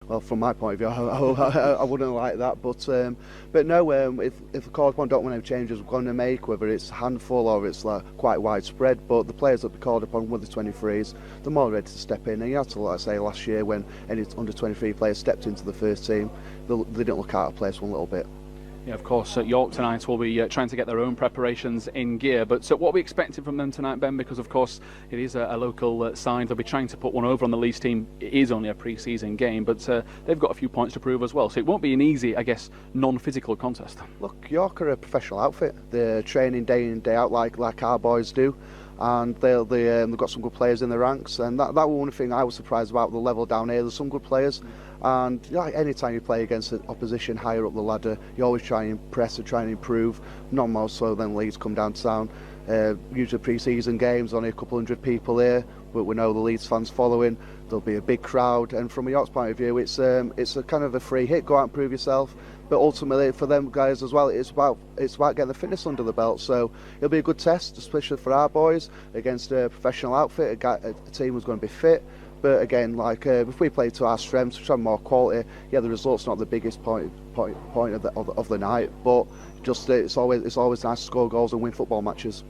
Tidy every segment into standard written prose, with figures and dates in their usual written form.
well, from my point of view, I wouldn't like that. But no, if the call upon don't want any changes we're going to make, whether it's a handful or it's like quite widespread, but the players that be called upon with the 23s, they're more ready to step in. And you have to, like I say, last year when any under 23 players stepped into the first team, they didn't look out of place one little bit. Yeah, of course, York tonight will be trying to get their own preparations in gear. But what are we expecting from them tonight, Ben? Because, of course, it is a local side. They'll be trying to put one over on the Leeds team. It is only a pre-season game, but they've got a few points to prove as well. So it won't be an easy, I guess, non-physical contest. Look, York are a professional outfit. They're training day in, day out like our boys do. And they've got some good players in the ranks. And that was one thing I was surprised about, the level down here. There's some good players. And any time you play against the opposition higher up the ladder, you always try and impress and try and improve. None more so than Leeds come down to town. Usually pre-season games, only a couple hundred people here, but we know the Leeds fans following. There'll be a big crowd, and from a York's point of view, it's a kind of a free hit. Go out and prove yourself. But ultimately, for them guys as well, it's about getting the fitness under the belt. So it'll be a good test, especially for our boys against a professional outfit, a team who's going to be fit. But again, if we play to our strengths, which have more quality, the result's not the biggest point of the night. But just it's always nice to score goals and win football matches.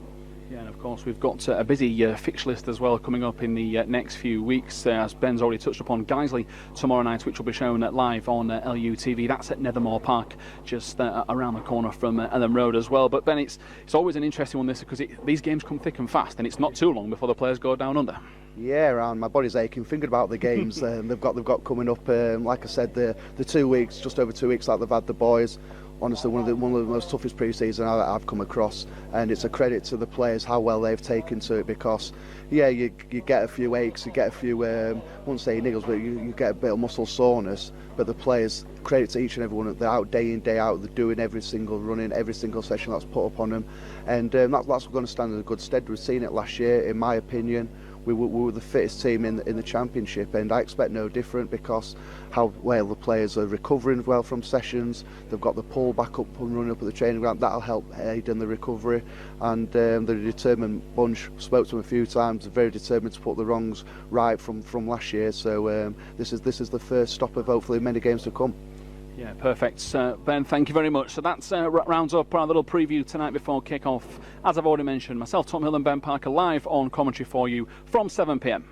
Yeah, and of course we've got a busy fixture list as well coming up in the next few weeks. As Ben's already touched upon, Guiseley tomorrow night, which will be shown live on LUTV. That's at Nethermore Park, just around the corner from Ellen Road as well. But Ben, it's always an interesting one, this, because these games come thick and fast, and it's not too long before the players go down under. Yeah, and my body's aching thinking about the games they've got coming up. Like I said, the 2 weeks, just over 2 weeks, like they've had the boys. Honestly, one of the most toughest pre-season I've come across, and it's a credit to the players how well they've taken to it. Because you get a few aches, you get a few I wouldn't say niggles, but you get a bit of muscle soreness. But the players, credit to each and every one, they're out day in, day out. They're doing every single running, every single session that's put up on them, and that's going to stand in a good stead. We've seen it last year, in my opinion. We were the fittest team in the championship, and I expect no different, because how well the players are recovering well from sessions. They've got the pull back up and running up at the training ground. That'll help aid in the recovery, and they're a determined bunch. Spoke to them a few times. They're very determined to put the wrongs right from last year. So this is the first stop of hopefully many games to come. Yeah, perfect. Ben, thank you very much. So that rounds up our little preview tonight before kick-off. As I've already mentioned, myself, Tom Hill and Ben Parker live on commentary for you from 7 p.m.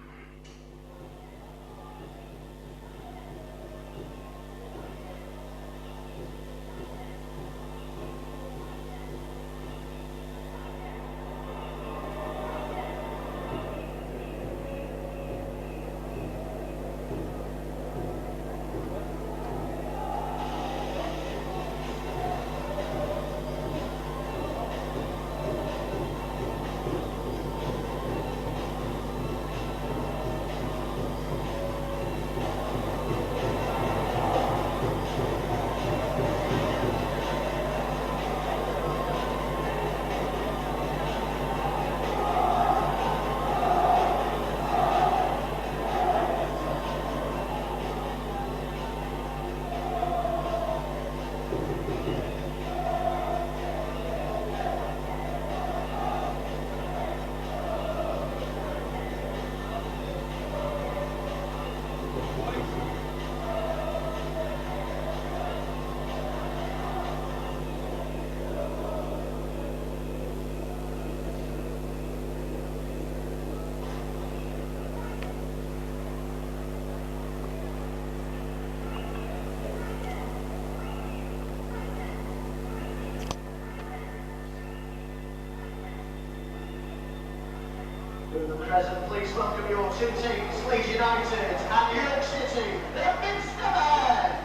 Present, please welcome your two teams, Leeds United and York City, the Minster Men.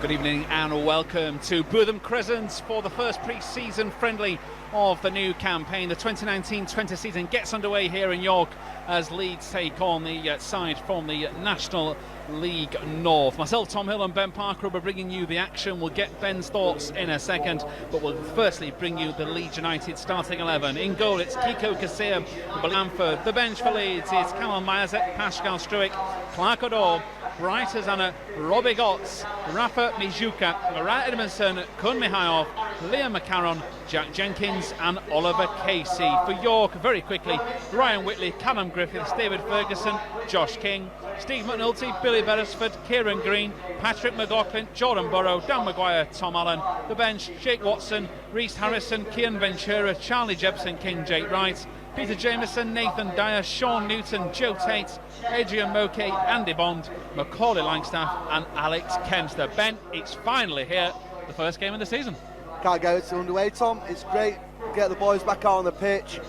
Good evening and welcome to Bootham Crescent for the first pre-season friendly of the new campaign. The 2019-20 season gets underway here in York as Leeds take on the side from the National League North. Myself, Tom Hill and Ben Parker will be bringing you the action. We'll get Ben's thoughts in a second, but we'll firstly bring you the Leeds United starting 11. In goal, it's Kiko Casilla, Bamford. The bench for Leeds is Callum Majacek, Pascal Struik, Clark O'Donnell, Bright Azana, Robbie Gotts, Rafa Mijuka, Marat Edmondson, Kun Mihajov, Liam McCarron, Jack Jenkins and Oliver Casey. For York, very quickly, Ryan Whitley, Callum Griffiths, David Ferguson, Josh King, Steve McNulty, Billy Beresford, Kieran Green, Patrick McLaughlin, Jordan Burrow, Dan Maguire, Tom Allen. The bench, Jake Watson, Reece Harrison, Kian Ventura, Charlie Jepson, King Jake Wright, Peter Jameson, Nathan Dyer, Sean Newton, Joe Tate, Adrian Moke, Andy Bond, Macaulay Langstaff and Alex Kempster. Ben, it's finally here, the first game of the season. Can't get it underway, Tom. It's great to get the boys back out on the pitch.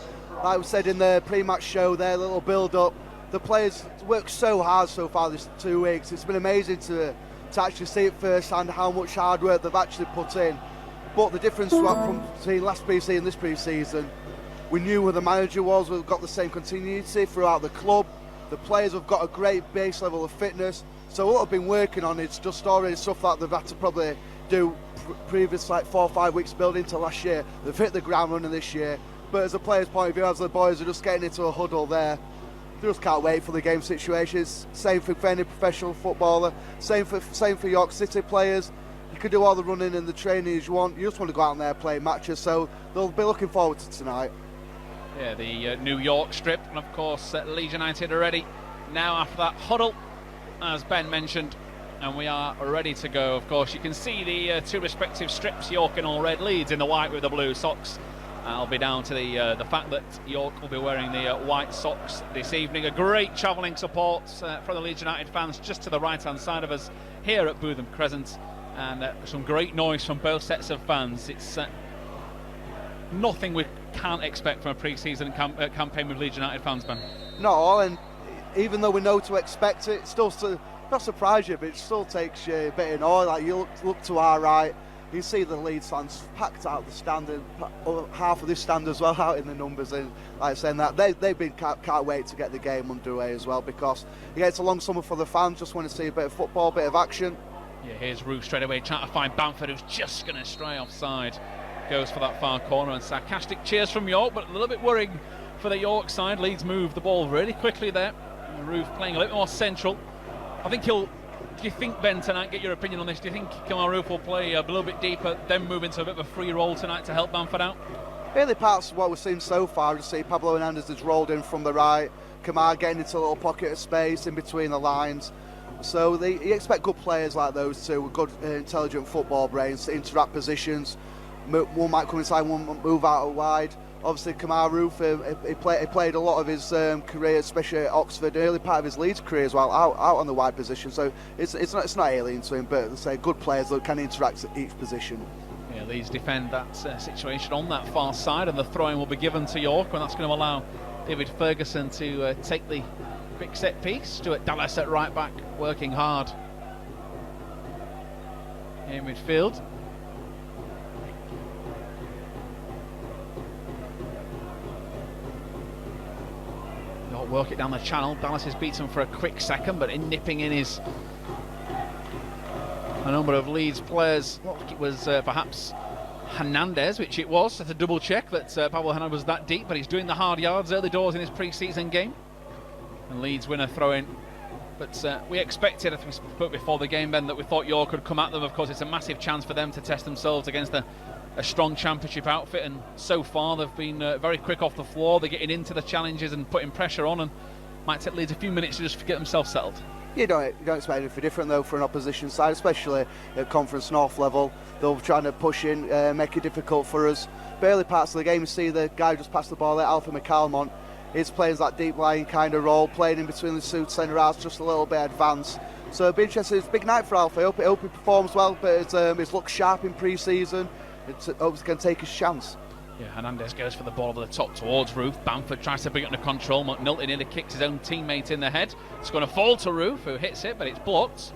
Like we said in the pre-match show there, a little build-up. The players worked so hard so far this 2 weeks. It's been amazing to actually see it firsthand how much hard work they've actually put in. But the difference from between last pre-season and this pre-season, we knew who the manager was. We've got the same continuity throughout the club. The players have got a great base level of fitness. So what I've been working on is just already stuff that they've had to probably do previous 4 or 5 weeks building to last year. They've hit the ground running this year. But as a player's point of view, as the boys are just getting into a huddle there, they just can't wait for the game situations. Same for any professional footballer. Same for York City players. You can do all the running and the training as you want. You just want to go out there and play matches. So they'll be looking forward to tonight. Yeah, the New York strip, and of course Leeds United are ready now after that huddle, as Ben mentioned, and we are ready to go. Of course, you can see the two respective strips, York in all red, Leeds in the white with the blue socks. I'll be down to the fact that York will be wearing the white socks this evening. A great travelling support from the Leeds United fans just to the right-hand side of us here at Bootham Crescent, and some great noise from both sets of fans. It's nothing we can't expect from a pre-season campaign with Leeds United fans, Ben. Not all, and even though we know to expect it, still not surprise you, but it still takes you a bit in awe. Like you look to our right, you see the Leeds fans packed out the stand, and half of this stand as well out in the numbers. And like saying that they've been can't wait to get the game underway as well, because it's a long summer for the fans. Just want to see a bit of football, a bit of action. Yeah, here's Roof straight away trying to find Bamford, who's just going to stray offside. Goes for that far corner, and sarcastic cheers from York, but a little bit worrying for the York side. Leeds move the ball really quickly there. Roof playing a little more central. I think do you think, Ben, tonight, get your opinion on this, do you think Kamar Roof will play a little bit deeper, then move into a bit of a free role tonight to help Bamford out? Early parts of what we've seen so far, just see Pablo Hernandez has rolled in from the right, Kamar getting into a little pocket of space in between the lines. So you expect good players like those two, with good intelligent football brains to interact positions. One might come inside, one might move out wide. Obviously, Kamar Roof, he played a lot of his career, especially at Oxford, early part of his Leeds career as well, out on the wide position. So it's not alien to him, but say good players that can interact at each position. Yeah, Leeds defend that situation on that far side, and the throw-in will be given to York, and that's going to allow David Ferguson to take the quick set piece. Stuart Dallas at right back, working hard in midfield. Work it down the channel. Dallas is beaten for a quick second, but in nipping in is a number of Leeds players. Well, it was perhaps Hernandez, which it was. That's a double check that Pablo Hernandez was that deep, but he's doing the hard yards early doors in his pre-season game. And Leeds win a throw-in. But we expected, I think we spoke before the game, Ben, that we thought York could come at them. Of course, it's a massive chance for them to test themselves against a strong championship outfit, and so far they've been very quick off the floor. They're getting into the challenges and putting pressure on, and might take Leeds a few minutes to just get themselves settled. You don't expect anything different though for an opposition side, especially at Conference North level. They're trying to push in, make it difficult for us. But early parts of the game, you see the guy just passed the ball there, Alfie McCalmont. He's playing that deep lying kind of role, playing in between the two centre halves, just a little bit advanced. So it'll be interesting. It's a big night for Alfie. I hope he performs well, but it's looked sharp in pre-season. It's hopes he can take his chance. Yeah, Hernandez goes for the ball over the top towards Roof. Bamford tries to bring it under control. McNulty nearly kicks his own teammate in the head. It's going to fall to Roof, who hits it, but it's blocked.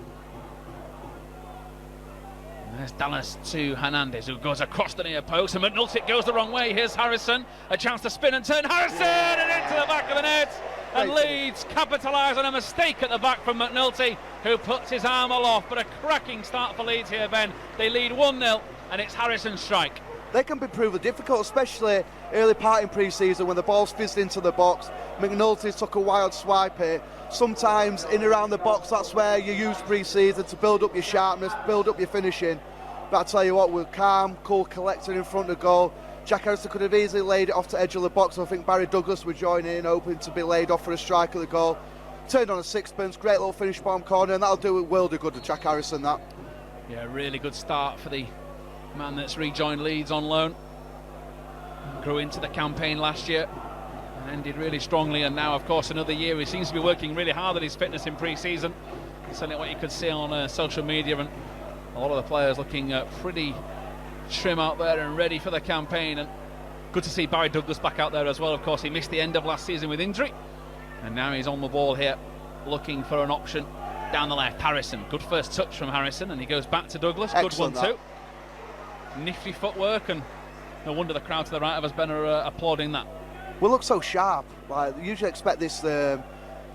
And there's Dallas to Hernandez, who goes across the near post, and McNulty goes the wrong way. Here's Harrison, a chance to spin and turn. Harrison, and into the back of the net. And Leeds capitalise on a mistake at the back from McNulty, who puts his arm aloft. But a cracking start for Leeds here, Ben. They lead 1-0. And it's Harrison's strike. They can be proven difficult, especially early part in pre-season when the ball's fizzed into the box. McNulty took a wild swipe here. Sometimes in around the box, that's where you use pre-season to build up your sharpness, build up your finishing. But I tell you what, we're calm, cool, collected in front of goal. Jack Harrison could have easily laid it off to edge of the box. I think Barry Douglas would join in, hoping to be laid off for a strike of the goal. Turned on a sixpence, great little finish palm corner, and that'll do a world of good to Jack Harrison, that. Yeah, really good start for the man that's rejoined Leeds on loan. Grew into the campaign last year and ended really strongly, and now, of course, another year. He seems to be working really hard at his fitness in pre-season. Certainly what you could see on social media, and a lot of the players looking pretty trim out there and ready for the campaign. And good to see Barry Douglas back out there as well. Of course, he missed the end of last season with injury, and now he's on the ball here looking for an option down the left. Harrison, good first touch from Harrison, and he goes back to Douglas. Excellent, good 1-2. Nifty footwork, and no wonder the crowd to the right of us, Ben, are applauding that. We look so sharp. Like, you usually expect this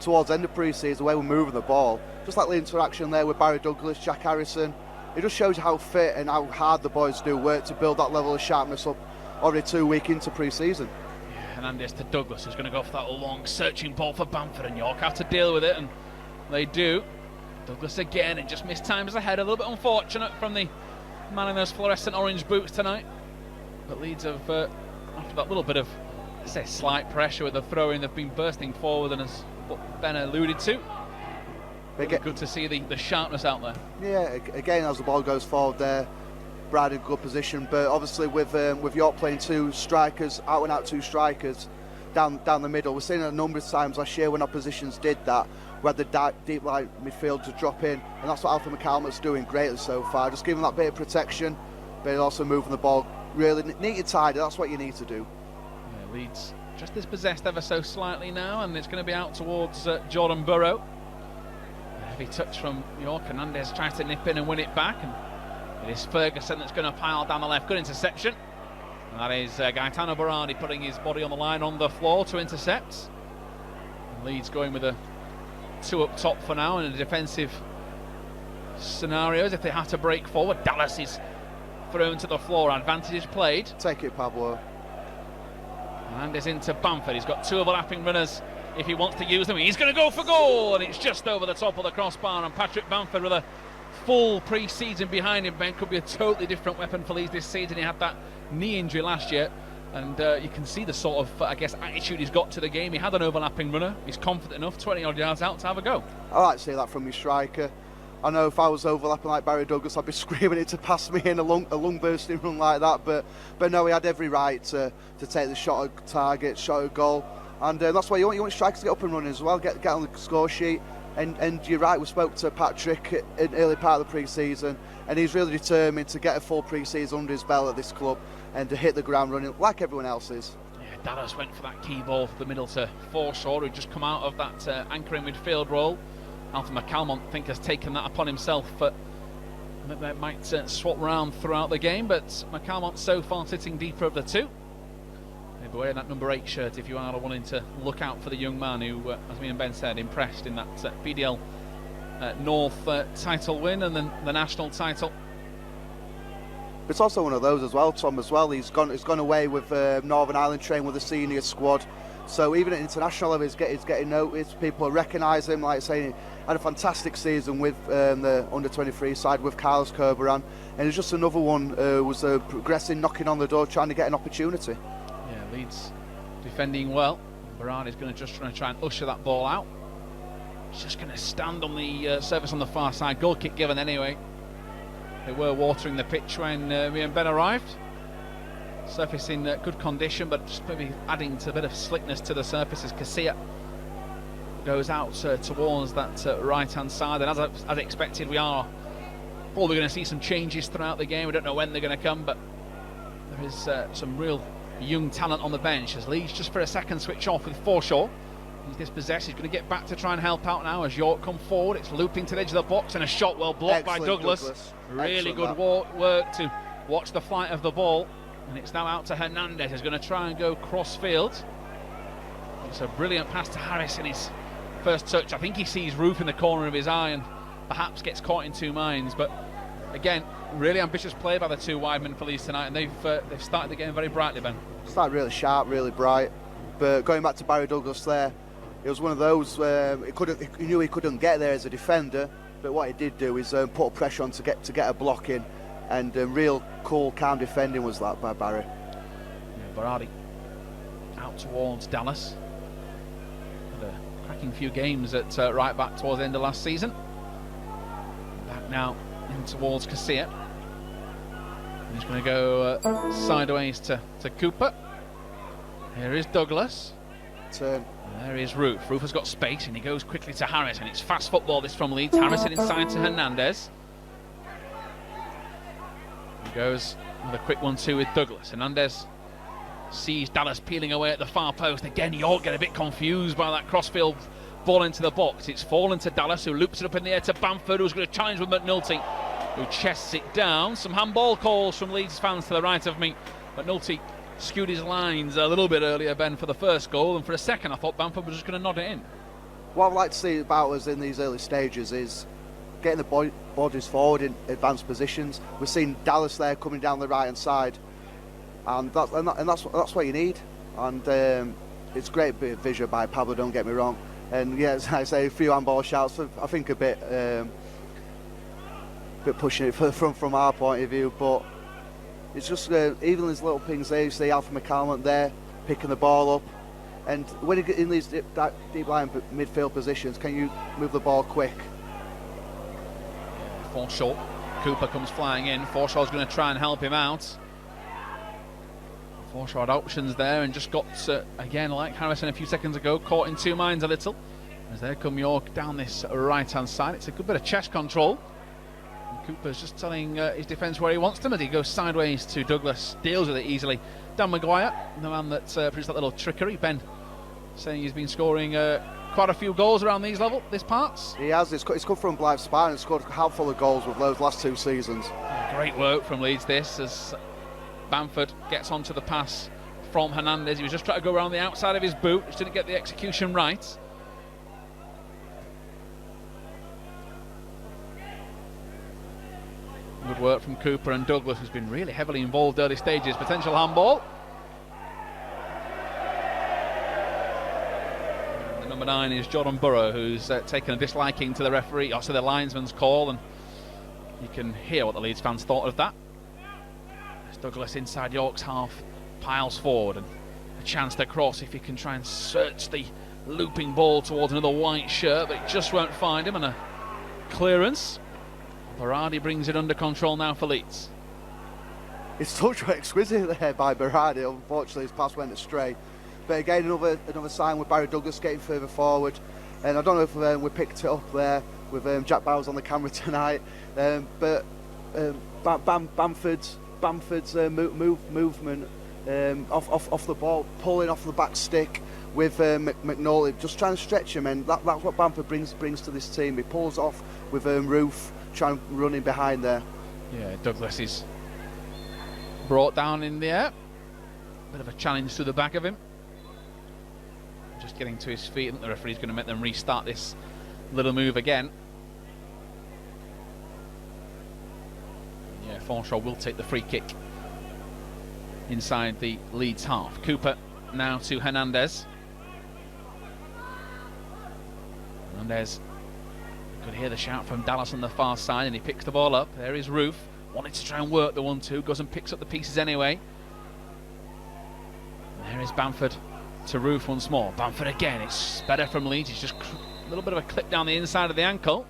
towards the end of pre-season, the way we're moving the ball. Just like the interaction there with Barry Douglas, Jack Harrison. It just shows you how fit and how hard the boys do work to build that level of sharpness up already 2 weeks into pre-season. Yeah, Hernandez to Douglas, who's going to go for that long searching ball for Bamford, and York have to deal with it, and they do. Douglas again, and just mistimes ahead. A little bit unfortunate from the man in those fluorescent orange boots tonight. But Leeds have, after that little bit of, I say, slight pressure with the throw-in, they've been bursting forward, and as Ben alluded to, really good to see the sharpness out there. Yeah, again, as the ball goes forward there, Brad in good position, but obviously with York playing two strikers, out and out two strikers down the middle. We've seen it a number of times last year when oppositions did that, we had the deep line midfield to drop in, and that's what Alfie McCallum's doing greatly so far, just giving that bit of protection, but also moving the ball really neat and tidy. That's what you need to do. Yeah, Leeds just as possessed ever so slightly now, and it's going to be out towards Jordan Burrow. A heavy touch from York. Hernandez tries to nip in and win it back, and it is Ferguson that's going to pile down the left. Good interception, and that is Gaetano Berardi putting his body on the line on the floor to intercept. And Leeds going with a 2 up top for now in the defensive scenarios. If they have to break forward, Dallas is thrown to the floor. Advantage is played. Take it, Pablo. Hernandez into Bamford. He's got 2 overlapping runners if he wants to use them. He's going to go for goal, and it's just over the top of the crossbar. And Patrick Bamford, with a full pre-season behind him, Ben, could be a totally different weapon for Leeds this season. He had that knee injury last year, and you can see the sort of, I guess, attitude he's got to the game. He had an overlapping runner. He's confident enough, 20-odd yards out, to have a go. I like to see that from your striker. I know if I was overlapping like Barry Douglas, I'd be screaming it to pass me in a lung bursting run like that. But no, he had every right to take the shot at target, shot at goal, and that's why you want strikers to get up and running as well, get on the score sheet. And you're right, we spoke to Patrick in the early part of the pre-season, and he's really determined to get a full pre-season under his belt at this club and to hit the ground running like everyone else is. Yeah, Dallas went for that key ball for the middle to Forshaw, who'd just come out of that anchoring midfield role. Alfie McCallum, I think, has taken that upon himself, but they might swap round throughout the game. But McCallum so far sitting deeper of the two. Maybe wearing that number 8 shirt if you are wanting to look out for the young man who, as me and Ben said, impressed in that PDL North title win and then the national title. It's also one of those as well, Tom, as well. He's gone away with Northern Ireland, trained with the senior squad. So even at international level, he's getting noticed. People are recognising him, like saying, had a fantastic season with the under-23 side with Carlos Corberan, and it's just another one who was progressing, knocking on the door, trying to get an opportunity. Yeah, Leeds defending well. Berardi is going to try and usher that ball out. He's just going to stand on the surface on the far side. Goal kick given anyway. They were watering the pitch when me and Ben arrived. Surface in good condition, but just maybe adding to a bit of slickness to the surface as Casilla goes out towards that right-hand side. And as expected, we are probably going to see some changes throughout the game. We don't know when they're going to come, but there is some real young talent on the bench as Leeds just for a second switch off with Forshaw. He's dispossessed. He's going to get back to try and help out now as York come forward. It's looping to the edge of the box, and a shot well blocked by Douglas. Really good work to watch the flight of the ball. And it's now out to Hernandez, who's going to try and go cross-field. It's a brilliant pass to Harris in his first touch. I think he sees Roof in the corner of his eye and perhaps gets caught in two minds. But again, really ambitious play by the two wide men for Leeds tonight, and they've started the game very brightly, Ben. Started really sharp, really bright. But going back to Barry Douglas there, it was one of those where he knew he couldn't get there as a defender, but what he did do is put pressure on to get a block in. and real cool, calm defending was that by Barry. Yeah, Berardi out towards Dallas. Had a cracking few games at right back towards the end of last season. Back now in towards Casilla. He's going to go sideways to Cooper. Here is Douglas. Turn. And there is Roof. Roof has got space and he goes quickly to Harris, and it's fast football this from Leeds. Harrison inside to Hernandez. He goes with a quick 1-2 with Douglas. Hernandez sees Dallas peeling away at the far post. Again, York get a bit confused by that crossfield ball into the box. It's fallen to Dallas, who loops it up in the air to Bamford, who's going to challenge with McNulty, who chests it down. Some handball calls from Leeds fans to the right of me. McNulty skewed his lines a little bit earlier, Ben, for the first goal, and for a second I thought Bamford was just going to nod it in. What I'd like to see about us in these early stages is getting the bodies forward in advanced positions. We've seen Dallas there coming down the right hand side, and that's what you need. And it's great bit of vision by Pablo, don't get me wrong. And yeah, as I say, a few handball shouts. I think a bit pushing it from our point of view, but it's just even these little things there. You see Alpha McCallum there picking the ball up, and when you get in these deep line midfield positions, can you move the ball quick? Forshaw. Cooper comes flying in. Forshaw's going to try and help him out. Forshaw had options there and just got, again, like Harrison a few seconds ago, caught in two minds a little. As there come York down this right-hand side. It's a good bit of chest control. And Cooper's just telling his defence where he wants them as he goes sideways to Douglas. Deals with it easily. Dan Maguire, the man that produced that little trickery. Ben saying he's been scoring quite a few goals around these this parts. He has. It's come from Blythe Spa and scored a handful of goals with those last two seasons. Great work from Leeds this as Bamford gets onto the pass from Hernandez. He was just trying to go around the outside of his boot, just didn't get the execution right. Good work from Cooper and Douglas, who's been really heavily involved early stages. Potential handball. And the number 9 is Jordan Burrow, who's taken a disliking to the referee, or to the linesman's call, and you can hear what the Leeds fans thought of that. As Douglas inside York's half piles forward, and a chance to cross if he can try and search the looping ball towards another white shirt, but it just won't find him, and a clearance. Berardi brings it under control now for Leeds. His touch was exquisite there by Berardi. Unfortunately, his pass went astray. But again, another sign with Barry Douglas getting further forward. And I don't know if we picked it up there with Jack Bowers on the camera tonight. But Bamford's movement off the ball, pulling off the back stick with McNulty, just trying to stretch him, and that's what Bamford brings to this team. He pulls off with Roof, trying running behind there. Yeah, Douglas is brought down in the air. Bit of a challenge to the back of him. Just getting to his feet. I think the referee's going to make them restart this little move again. Yeah, Forshaw will take the free kick inside the Leeds half. Cooper now to Hernandez. Hernandez could hear the shout from Dallas on the far side, and he picks the ball up. There is Roof. Wanted to try and work the 1-2. Goes and picks up the pieces anyway. And there is Bamford to Roof once more. Bamford again. It's better from Leeds. It's just a little bit of a clip down the inside of the ankle.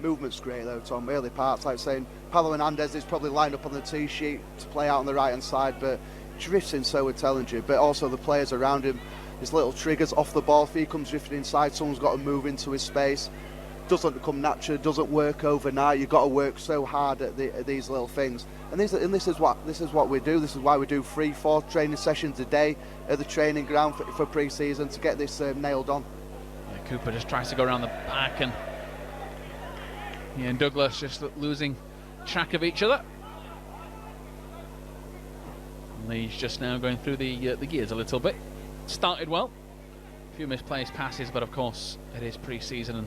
Movement's great though, Tom. Early parts, like saying Pablo Hernandez is probably lined up on the tee sheet to play out on the right hand side, but drifts in so talented. But also the players around him, his little triggers off the ball. If he comes drifting inside, someone's got to move into his space. Doesn't come natural, doesn't work overnight. You've got to work so hard at these little things. And this is what we do. This is why we do 3-4 training sessions a day at the training ground for pre-season to get this nailed on. Yeah, Cooper just tries to go around the back, and Douglas just losing track of each other. And Leeds just now going through the gears a little bit. Started well, a few misplaced passes, but of course it is pre-season and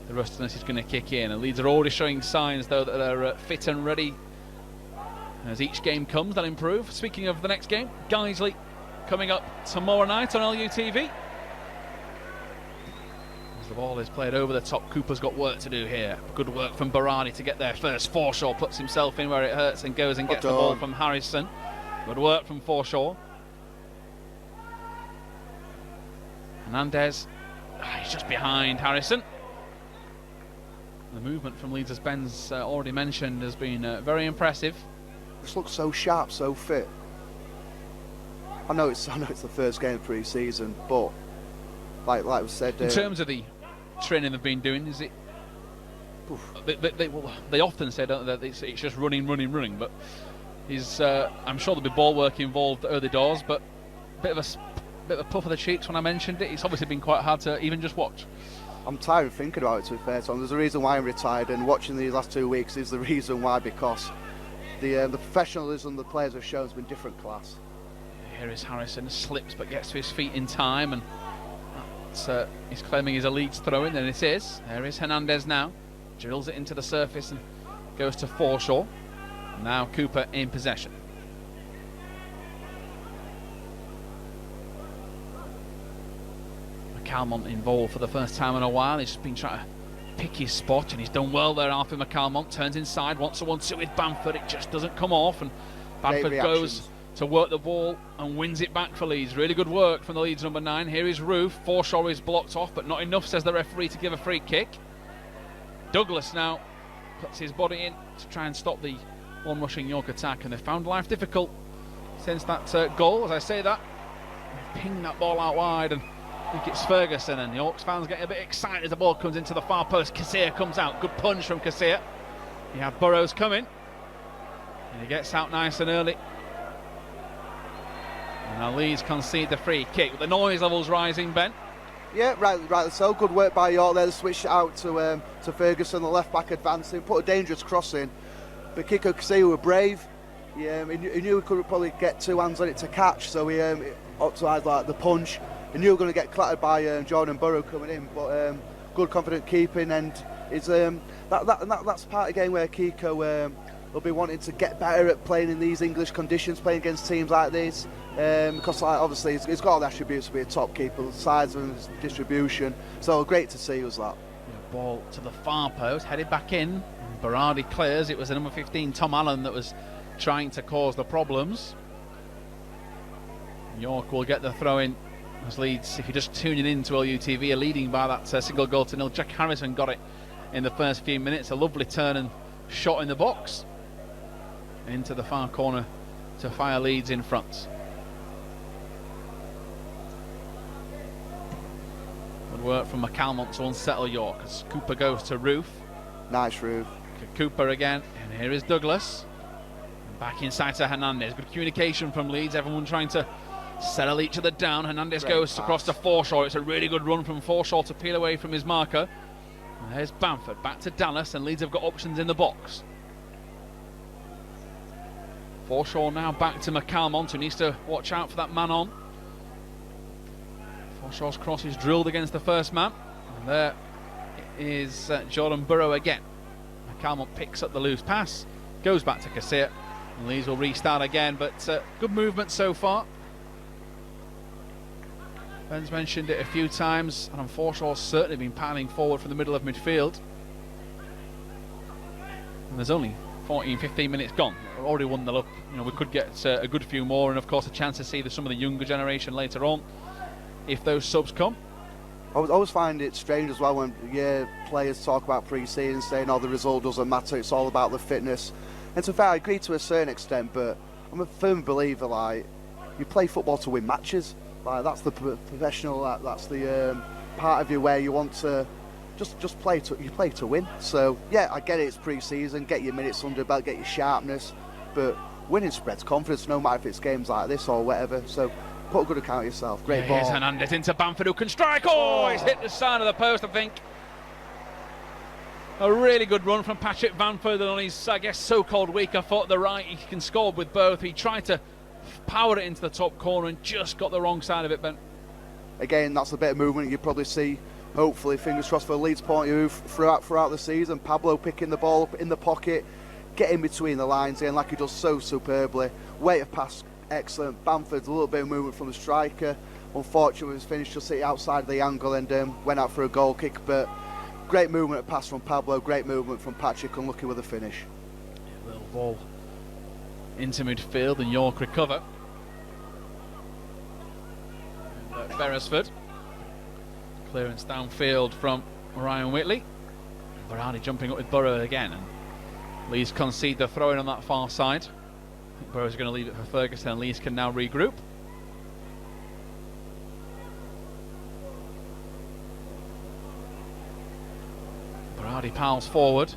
the rustiness is going to kick in. And Leeds are already showing signs, though, that they're fit and ready. As each game comes, they'll improve. Speaking of the next game, Guiseley coming up tomorrow night on LUTV. The ball is played over the top. Cooper's got work to do here. Good work from Berardi to get there first. Forshaw puts himself in where it hurts and goes and gets the ball from Harrison. Good work from Forshaw. Hernandez, he's just behind Harrison. The movement from Leeds, as Ben's already mentioned, has been very impressive. Just looks so sharp, so fit. I know it's the first game of pre-season, but like we said, in terms of the training they've been doing, is it? They often say, don't they, that it's just running, but I'm sure there'll be ball work involved early doors, but a bit of a puff of the cheeks when I mentioned it. It's obviously been quite hard to even just watch. I'm tired of thinking about it, to be fair, Tom. There's a reason why I'm retired, and watching these last 2 weeks is the reason why, because the professionalism the players have shown has been different class. Here is Harrison, slips but gets to his feet in time, and he's claiming he's a Leeds throw-in, and it is. There is Hernandez now, drills it into the surface and goes to Forshaw. Now Cooper in possession. McCalmont involved for the first time in a while. He's just been trying to pick his spot, and he's done well there. Alfie McCalmont turns inside, wants a 1-2 with Bamford. It just doesn't come off, and Bamford goes to work the ball and wins it back for Leeds. Really good work from the Leeds number 9. Here is Roof. Forshaw is blocked off, but not enough, says the referee, to give a free kick. Douglas now puts his body in to try and stop the on-rushing York attack, and they've found life difficult since that goal. As I say that, they've pinged that ball out wide, and I think it's Ferguson, and the Yorks fans getting a bit excited as the ball comes into the far post. Casilla comes out. Good punch from Casilla. You have Burrows coming, and he gets out nice and early. And now Leeds concede the free kick. The noise levels rising, Ben. Yeah, right. So good work by York there. They switched out to Ferguson, the left back advancing, put a dangerous cross in. But Kiko Casilla were brave. He knew he could probably get 2 hands on it to catch, so he optimised like the punch. He knew he was going to get clattered by Jordan Burrow coming in, but good confident keeping, and it's that's part of the game where Kiko will be wanting to get better at playing in these English conditions, playing against teams like these, because obviously he's got all the attributes to be a top keeper, the size and distribution. So great to see us that. Yeah, ball to the far post, headed back in. Berardi clears. It was the number 15 Tom Allen that was trying to cause the problems. York will get the throw in as Leeds, if you're just tuning in to LUTV, are leading by that single goal to nil. Jack Harrison got it in the first few minutes. A lovely turn and shot in the box into the far corner to fire Leeds in front. Good work from McCalmont to unsettle York as Cooper goes to Roof. Nice Roof. Cooper again, and here is Douglas. Back inside to Hernandez. Good communication from Leeds, everyone trying to settle each other down. Hernandez goes across to Forshaw. It's a really good run from Forshaw to peel away from his marker. And there's Bamford back to Dallas, and Leeds have got options in the box. Forshaw now back to McCalmont, who needs to watch out for that man on. Forshaw's cross is drilled against the first man, and there is Jordan Burrow again. McCalmont picks up the loose pass, goes back to Casilla, and Leeds will restart again, but good movement so far. Ben's mentioned it a few times, and Forshaw's certainly been piling forward from the middle of midfield. And there's only 14-15 minutes gone. We've already won the look. We could get a good few more, and of course a chance to see some of the younger generation later on if those subs come. I always find it strange as well when players talk about pre-season, saying the result doesn't matter, it's all about the fitness. And to be fair, I agree to a certain extent, but I'm a firm believer, you play football to win matches. That's the professional, that's the part of you where you want to just play to win. So yeah, I get it, it's pre-season, get your minutes under your belt, get your sharpness, but winning spreads confidence, no matter if it's games like this or whatever. So put a good account of yourself. Great ball. Here's Hernandez into Bamford, who can strike. He's hit the side of the post, I think. A really good run from Patrick Bamford, and on his, so-called weaker foot, the right, he can score with both. He tried to power it into the top corner and just got the wrong side of it, Ben. Again, that's a bit of movement you probably see, hopefully, fingers crossed for Leeds' point of view throughout the season. Pablo picking the ball up in the pocket, getting between the lines again like he does so superbly. Weight of pass excellent. Bamford's a little bit of movement from the striker. Unfortunately, his finish just hit outside of the angle and went out for a goal kick. But great movement, a pass from Pablo. Great movement from Patrick. Unlucky with the finish. Little ball into midfield, and York recover. And, Beresford. Clearance downfield from Ryan Whitley. Berardi jumping up with Burrow again, and Leeds concede the throw-in on that far side. I think Burrow's going to leave it for Ferguson, and Leeds can now regroup. Berardi pals forward.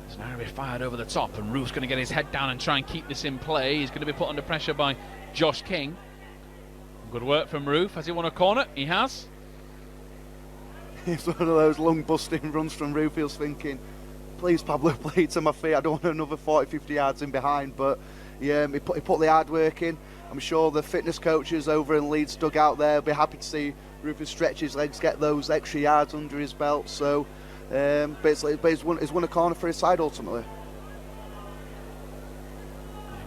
It's now going to be fired over the top, and Roof's going to get his head down and try and keep this in play. He's going to be put under pressure by Josh King. Good work from Roof. Has he won a corner? He has. It's one of those lung busting runs from Roof. He was thinking, please Pablo, play to my feet. I don't want another 40-50 yards in behind. But yeah, he put the hard work in. I'm sure the fitness coaches over in Leeds dugout there will be happy to see Rufus stretch his legs, get those extra yards under his belt. So basically, he's won a corner for his side ultimately.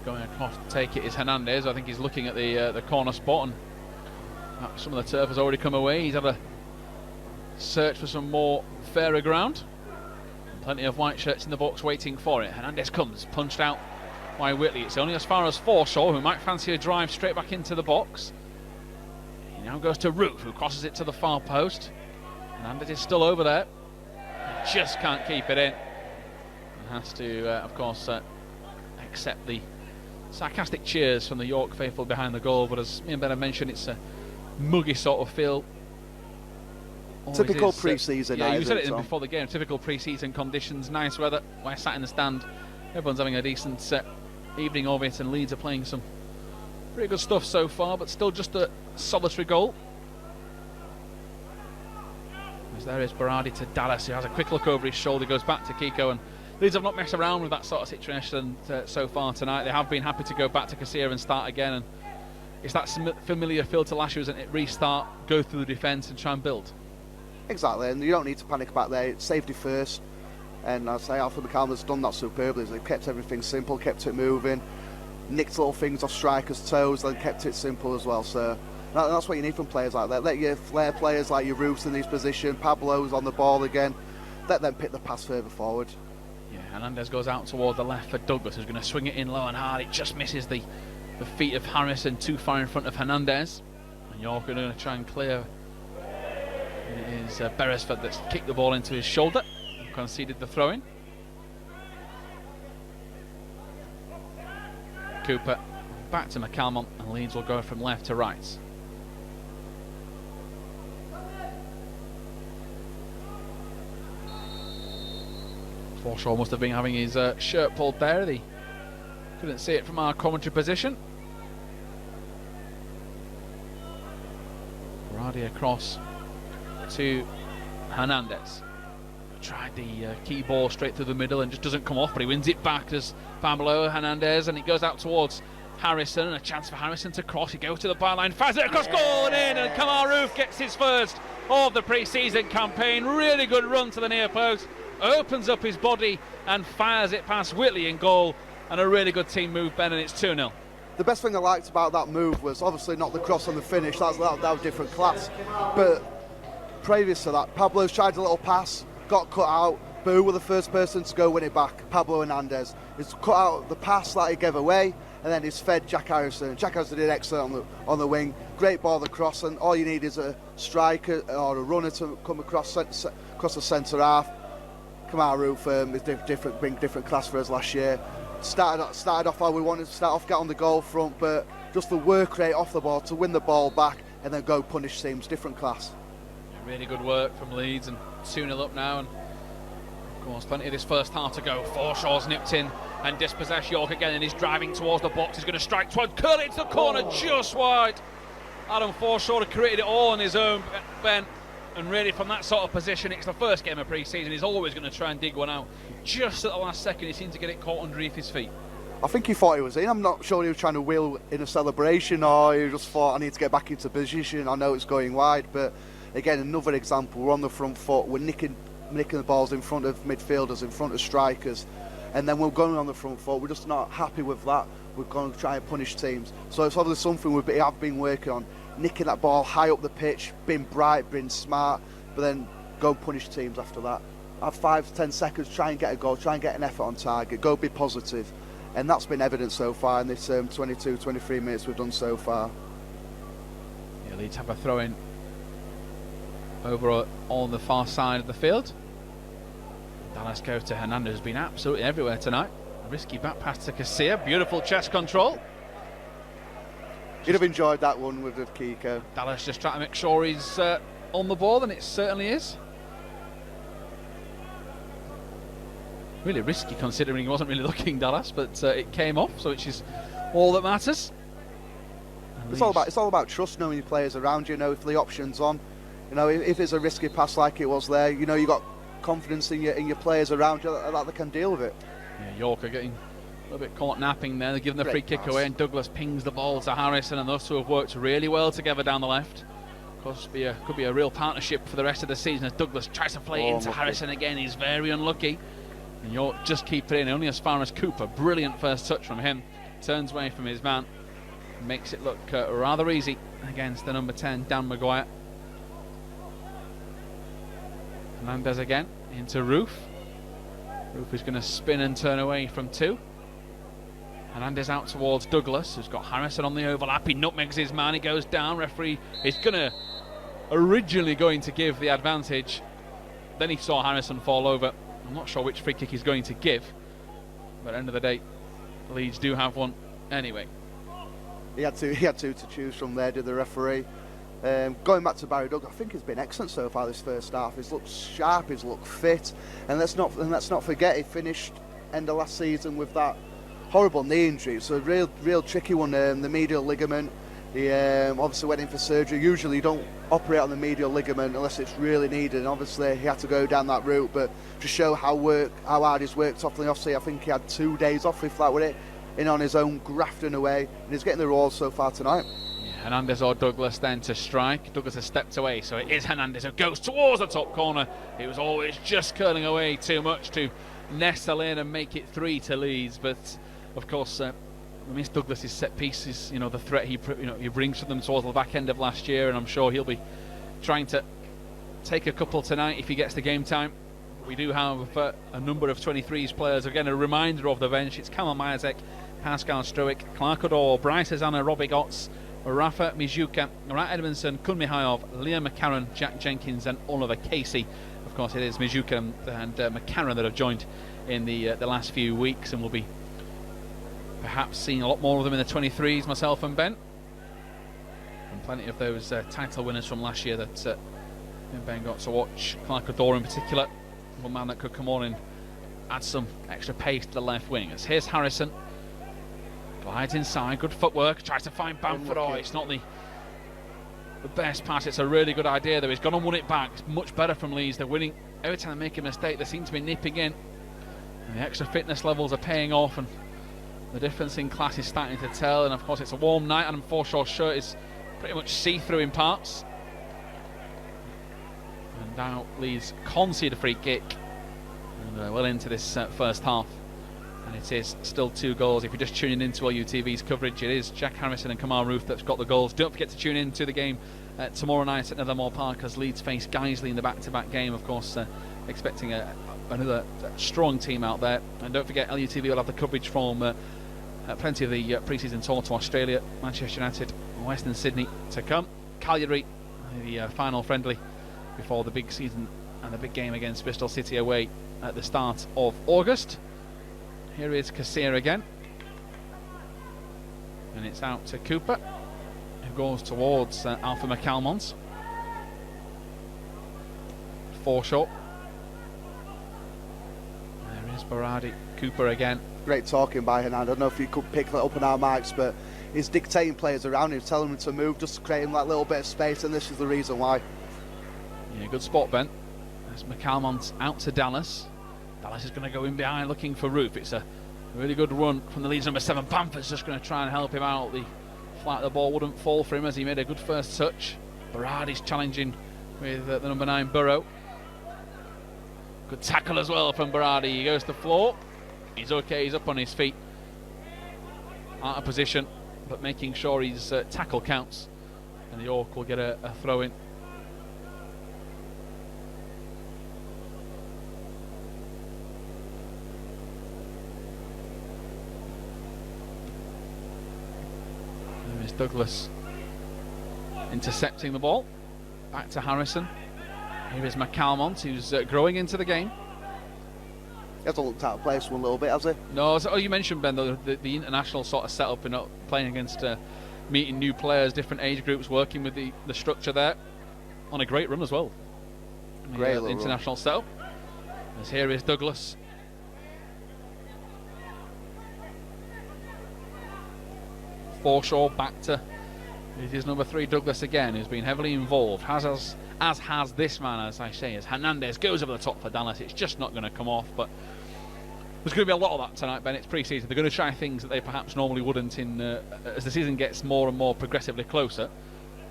Going across to take it is Hernandez. I think he's looking at the corner spot, and some of the turf has already come away. He's had a search for some more fairer ground. Plenty of white shirts in the box waiting for it. Hernandez comes, punched out by Whitley. It's only as far as Forshaw, who might fancy a drive straight back into the box. He now goes to Roof, who crosses it to the far post. Hernandez is still over there. He just can't keep it in. And has to, of course, accept the sarcastic cheers from the York faithful behind the goal. But as me and Ben have mentioned, it's a muggy sort of feel. Typical pre-season. Yeah, you said it before the game. Typical pre-season conditions, nice weather. We're sat in the stand. Everyone's having a decent evening of it, and Leeds are playing some pretty good stuff so far, but still just a solitary goal. As there is Berardi to Dallas, who has a quick look over his shoulder, goes back to Kiko, and Leeds have not messed around with that sort of situation so far tonight. They have been happy to go back to Casilla and start again, and it's that familiar feel to Lashu, isn't it? Restart, go through the defence and try and build. Exactly, and you don't need to panic back there. It's safety first, and I say Alfred McCallum's done that superbly. They've kept everything simple, kept it moving, nicked little things off strikers' toes, then kept it simple as well. So that's what you need from players like that. Let your flair players like your Roofs in these positions, Pablo's on the ball again, let them pick the pass further forward. Yeah, Hernandez goes out toward the left for Douglas, who's going to swing it in low and hard. It just misses the feet of Harrison, too far in front of Hernandez, and York are going to try and clear. It is Beresford that's kicked the ball into his shoulder and conceded the throw-in. Cooper back to McCalmont, and Leeds will go from left to right. Forshaw must have been having his shirt pulled there. He couldn't see it from our commentary position. Berardi across to Hernandez. Tried the key ball straight through the middle and just doesn't come off, but he wins it back as Pablo Hernandez, and it goes out towards Harrison, and a chance for Harrison to cross. He goes to the byline, fires it across goal and in, and Kamal Roof gets his first of the pre-season campaign. Really good run to the near post, opens up his body and fires it past Whitley in goal, and a really good team move, Ben, and it's 2-0. The best thing I liked about that move was obviously not the cross on the finish. That was different class, but previous to that, Pablo's tried a little pass, got cut out, but who were the first person to go win it back? Pablo Hernandez. He's cut out the pass that he gave away, and then he's fed Jack Harrison. Jack Harrison did excellent on the wing. Great ball across, and all you need is a striker or a runner to come across the centre half. Kamal Roof is bring different class for us last year. Started off how we wanted to start off, get on the goal front, but just the work rate off the ball to win the ball back and then go punish teams, different class. Really good work from Leeds, and 2-0 up now, and of course plenty of this first half to go. Forshaw's nipped in and dispossessed York again, and he's driving towards the box. He's going to strike toward, curl it into the corner, just wide. Adam Forshaw created it all on his own, Ben, and really from that sort of position, it's the first game of pre-season. He's always going to try and dig one out. Just at the last second, he seemed to get it caught underneath his feet. I think he thought he was in. I'm not sure he was trying to wheel in a celebration, or he just thought, I need to get back into position. I know it's going wide, but again, another example. We're on the front foot. We're nicking the balls in front of midfielders, in front of strikers. and then we're going on the front foot. We're just not happy with that. We're going to try and punish teams. So it's obviously something we have been working on, nicking that ball high up the pitch, being bright, being smart, but then go and punish teams after that. Have 5 to 10 seconds, try and get a goal, try and get an effort on target, go be positive. And that's been evident so far in this 22, 23 minutes we've done so far. Yeah, Leeds have a throw in over on the far side of the field. Dallas goes to Hernandez, who's been absolutely everywhere tonight. A risky back pass to Casilla, beautiful chest control. You'd have enjoyed that one with Kiko. Dallas just trying to make sure he's on the ball, and it certainly is. Really risky considering he wasn't really looking, Dallas, but it came off, so which is all that matters. It's all about trust, knowing your players around you, know if the option's on. You know, if it's a risky pass like it was there, you know you got confidence in your players around you that they can deal with it. Yeah, York are getting a little bit caught napping there. They're giving the free kick away, and Douglas pings the ball to Harrison, and those two have worked really well together down the left. Of course, could be a real partnership for the rest of the season as Douglas tries to play into Harrison again. He's very unlucky. And York just keep it in, only as far as Cooper. Brilliant first touch from him. Turns away from his man. Makes it look rather easy against the number 10, Dan Maguire. Hernandez again into Roof. Roof is going to spin and turn away from 2. Hernandez out towards Douglas, who's got Harrison on the overlap. He nutmegs his man, he goes down. Referee is originally going to give the advantage. Then he saw Harrison fall over. I'm not sure which free kick he's going to give, but at the end of the day, Leeds do have one anyway. He had two to choose from there, did the referee. Going back to Barry Doug, I think he's been excellent so far this first half. He's looked sharp, he's looked fit, and let's not forget he finished end of last season with that horrible knee injury. It's a real tricky one, the medial ligament. He obviously went in for surgery. Usually you don't operate on the medial ligament unless it's really needed, and obviously he had to go down that route. But to show how hard he's worked off the off-season, I think he had 2 days off if that were it, in on his own, grafting away, and he's getting the rewards so far tonight. Yeah, Hernandez or Douglas then to strike. Douglas has stepped away, so it is Hernandez who goes towards the top corner. It was always just curling away too much to nestle in and make it 3 to Leeds. But of course, Miss Douglas's set pieces, you know, the threat he brings for them towards the back end of last year, and I'm sure he'll be trying to take a couple tonight if he gets the game time. We do have a number of 23s players. Again, a reminder of the bench. It's Kamal Majacek, Pascal Struik, Clark Odor, Bryce Azana, Robbie Gotts, Rafa Mizuka, Marat Edmondson, Kun Mihayov, Liam McCarron, Jack Jenkins and Oliver Casey. Of course, it is Mizuka and McCarron that have joined in the last few weeks, and will be perhaps seeing a lot more of them in the 23s, myself and Ben. And plenty of those title winners from last year that Ben got to watch. Clark Odor in particular, one man that could come on and add some extra pace to the left wing. As here's Harrison, glides inside, good footwork, tries to find Bamford. Oh, it's not the best pass. It's a really good idea though. He's gone and won it back. It's much better from Leeds. They're winning every time they make a mistake. They seem to be nipping in, and the extra fitness levels are paying off, and the difference in class is starting to tell. And of course it's a warm night, and Forshaw's shirt is pretty much see-through in parts. And now Leeds concede a free kick, and well into this first half, and it is still 2 goals. If you're just tuning into LUTV's coverage, it is Jack Harrison and Kamal Roof that's got the goals. Don't forget to tune in to the game tomorrow night at Nethermore Park as Leeds face Guiseley in the back-to-back game. Of course, expecting another strong team out there. And don't forget, LUTV will have the coverage from plenty of the pre-season tour to Australia, Manchester United, Western Sydney to come. Cagliari, the final friendly before the big season and the big game against Bristol City away at the start of August. Here is Casilla again, and it's out to Cooper, who goes towards Alpha McCalmont. Forshaw. There is Berardi. Cooper again. Great talking by Hernandez. I don't know if you could pick that up on our mics, but he's dictating players around him, telling them to move, just creating that little bit of space, and this is the reason why. Yeah, good spot, Ben. As McCalmont out to Dallas. Dallas is going to go in behind looking for Roof. It's a really good run from the Leeds number 7. Bamford's just going to try and help him out. The flight of the ball wouldn't fall for him as he made a good first touch. Berardi's challenging with the number 9 Burrow. Good tackle as well from Berardi. He goes to the floor. He's okay, he's up on his feet. Out of position, but making sure his tackle counts. And York will get a throw in. There is Douglas intercepting the ball. Back to Harrison. Here is McCalmont, who's growing into the game. He hasn't looked out of place one little bit, has he? No, you mentioned, Ben, the international sort of setup, playing against meeting new players, different age groups, working with the structure there. On a great run as well. Great international setup. As here is Douglas. Forshaw back to it is number 3, Douglas again, who's been heavily involved. As has this man, as I say, as Hernandez goes over the top for Dallas. It's just not going to come off, but there's going to be a lot of that tonight, Ben. It's pre-season. They're going to try things that they perhaps normally wouldn't as the season gets more and more progressively closer.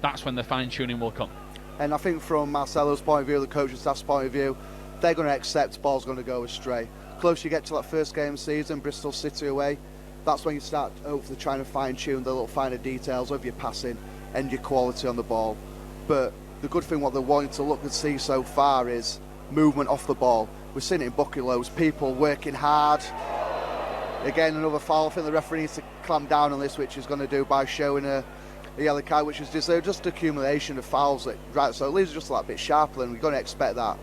That's when the fine-tuning will come. And I think from Marcelo's point of view, the coaching staff's point of view, they're going to accept the ball's going to go astray. Closer you get to that first game of the season, Bristol City away, that's when you start hopefully trying to fine-tune the little finer details of your passing and your quality on the ball. But the good thing what they're wanting to look and see so far is movement off the ball. We're seeing it in bucket loads, people working hard. Again, another foul. I think the referee needs to clamp down on this, which he's going to do by showing a yellow card, which is just accumulation of fouls. Right, so Leeds are just a little bit sharper, and we're going to expect that.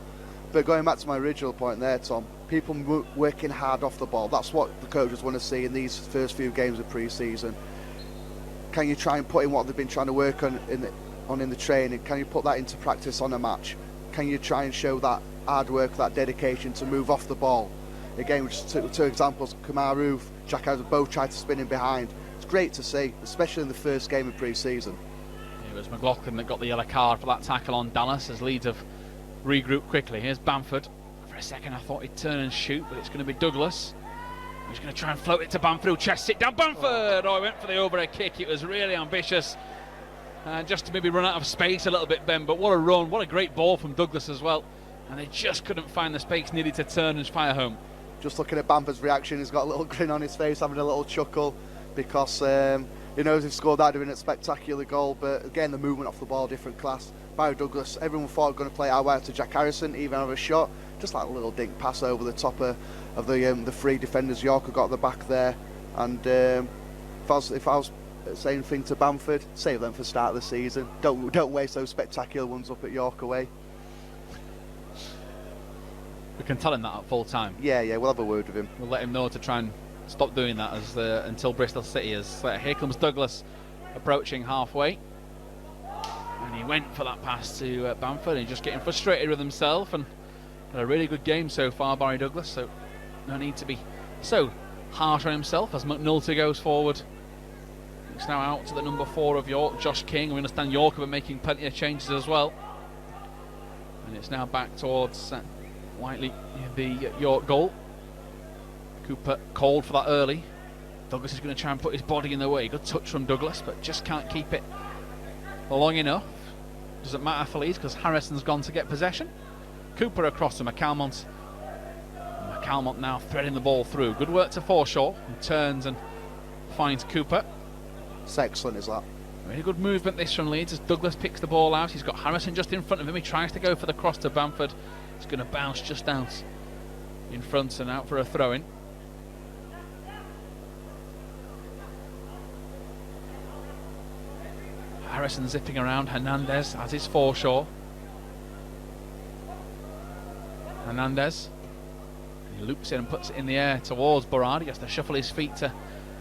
But going back to my original point there, Tom, people working hard off the ball. That's what the coaches want to see in these first few games of pre-season. Can you try and put in what they've been trying to work on in the training? Can you put that into practice on a match? Can you try and show that hard work, that dedication to move off the ball? Again, just two examples. Kamaru, Jack Harrison both tried to spin in behind. It's great to see, especially in the first game of pre-season. It was McLaughlin that got the yellow card for that tackle on Dallas as Leeds have regrouped quickly. Here's Bamford. For a second I thought he'd turn and shoot, but it's going to be Douglas. He's going to try and float it to Bamford, who'll chest it down. Bamford! Oh, he went for the overhead kick. It was really ambitious. Just to maybe run out of space a little bit, Ben, but what a run. What a great ball from Douglas as well. And they just couldn't find the space needed to turn and fire home. Just looking at Bamford's reaction, he's got a little grin on his face, having a little chuckle, because he knows he's scored that, doing a spectacular goal. But again, the movement off the ball, different class. Barry Douglas, everyone thought going to play out wide to Jack Harrison, even have a shot. Just like a little dink pass over the top of the 3 defenders. York got the back there. And if I was saying thing to Bamford, save them for the start of the season. Don't waste those spectacular ones up at York away. We can tell him that at full time. Yeah, we'll have a word with him. We'll let him know to try and stop doing that until Bristol City is. Here comes Douglas approaching halfway. And he went for that pass to Bamford, and he's just getting frustrated with himself. And had a really good game so far, Barry Douglas, so no need to be so harsh on himself as McNulty goes forward. It's now out to the number 4 of York, Josh King. We understand York have been making plenty of changes as well. And it's now back towards Whiteley, the York goal. Cooper called for that early. Douglas is going to try and put his body in the way. Good touch from Douglas, but just can't keep it long enough. Doesn't matter for Leeds because Harrison's gone to get possession. Cooper across to McCalmont. McCalmont now threading the ball through. Good work to Forshaw, who turns and finds Cooper. It's excellent, is that? Really good movement this from Leeds as Douglas picks the ball out. He's got Harrison just in front of him. He tries to go for the cross to Bamford. It's going to bounce just out in front and out for a throw-in. Harrison zipping around. Hernandez, as is Forshaw. Hernandez. He loops in and puts it in the air towards Berard. He has to shuffle his feet to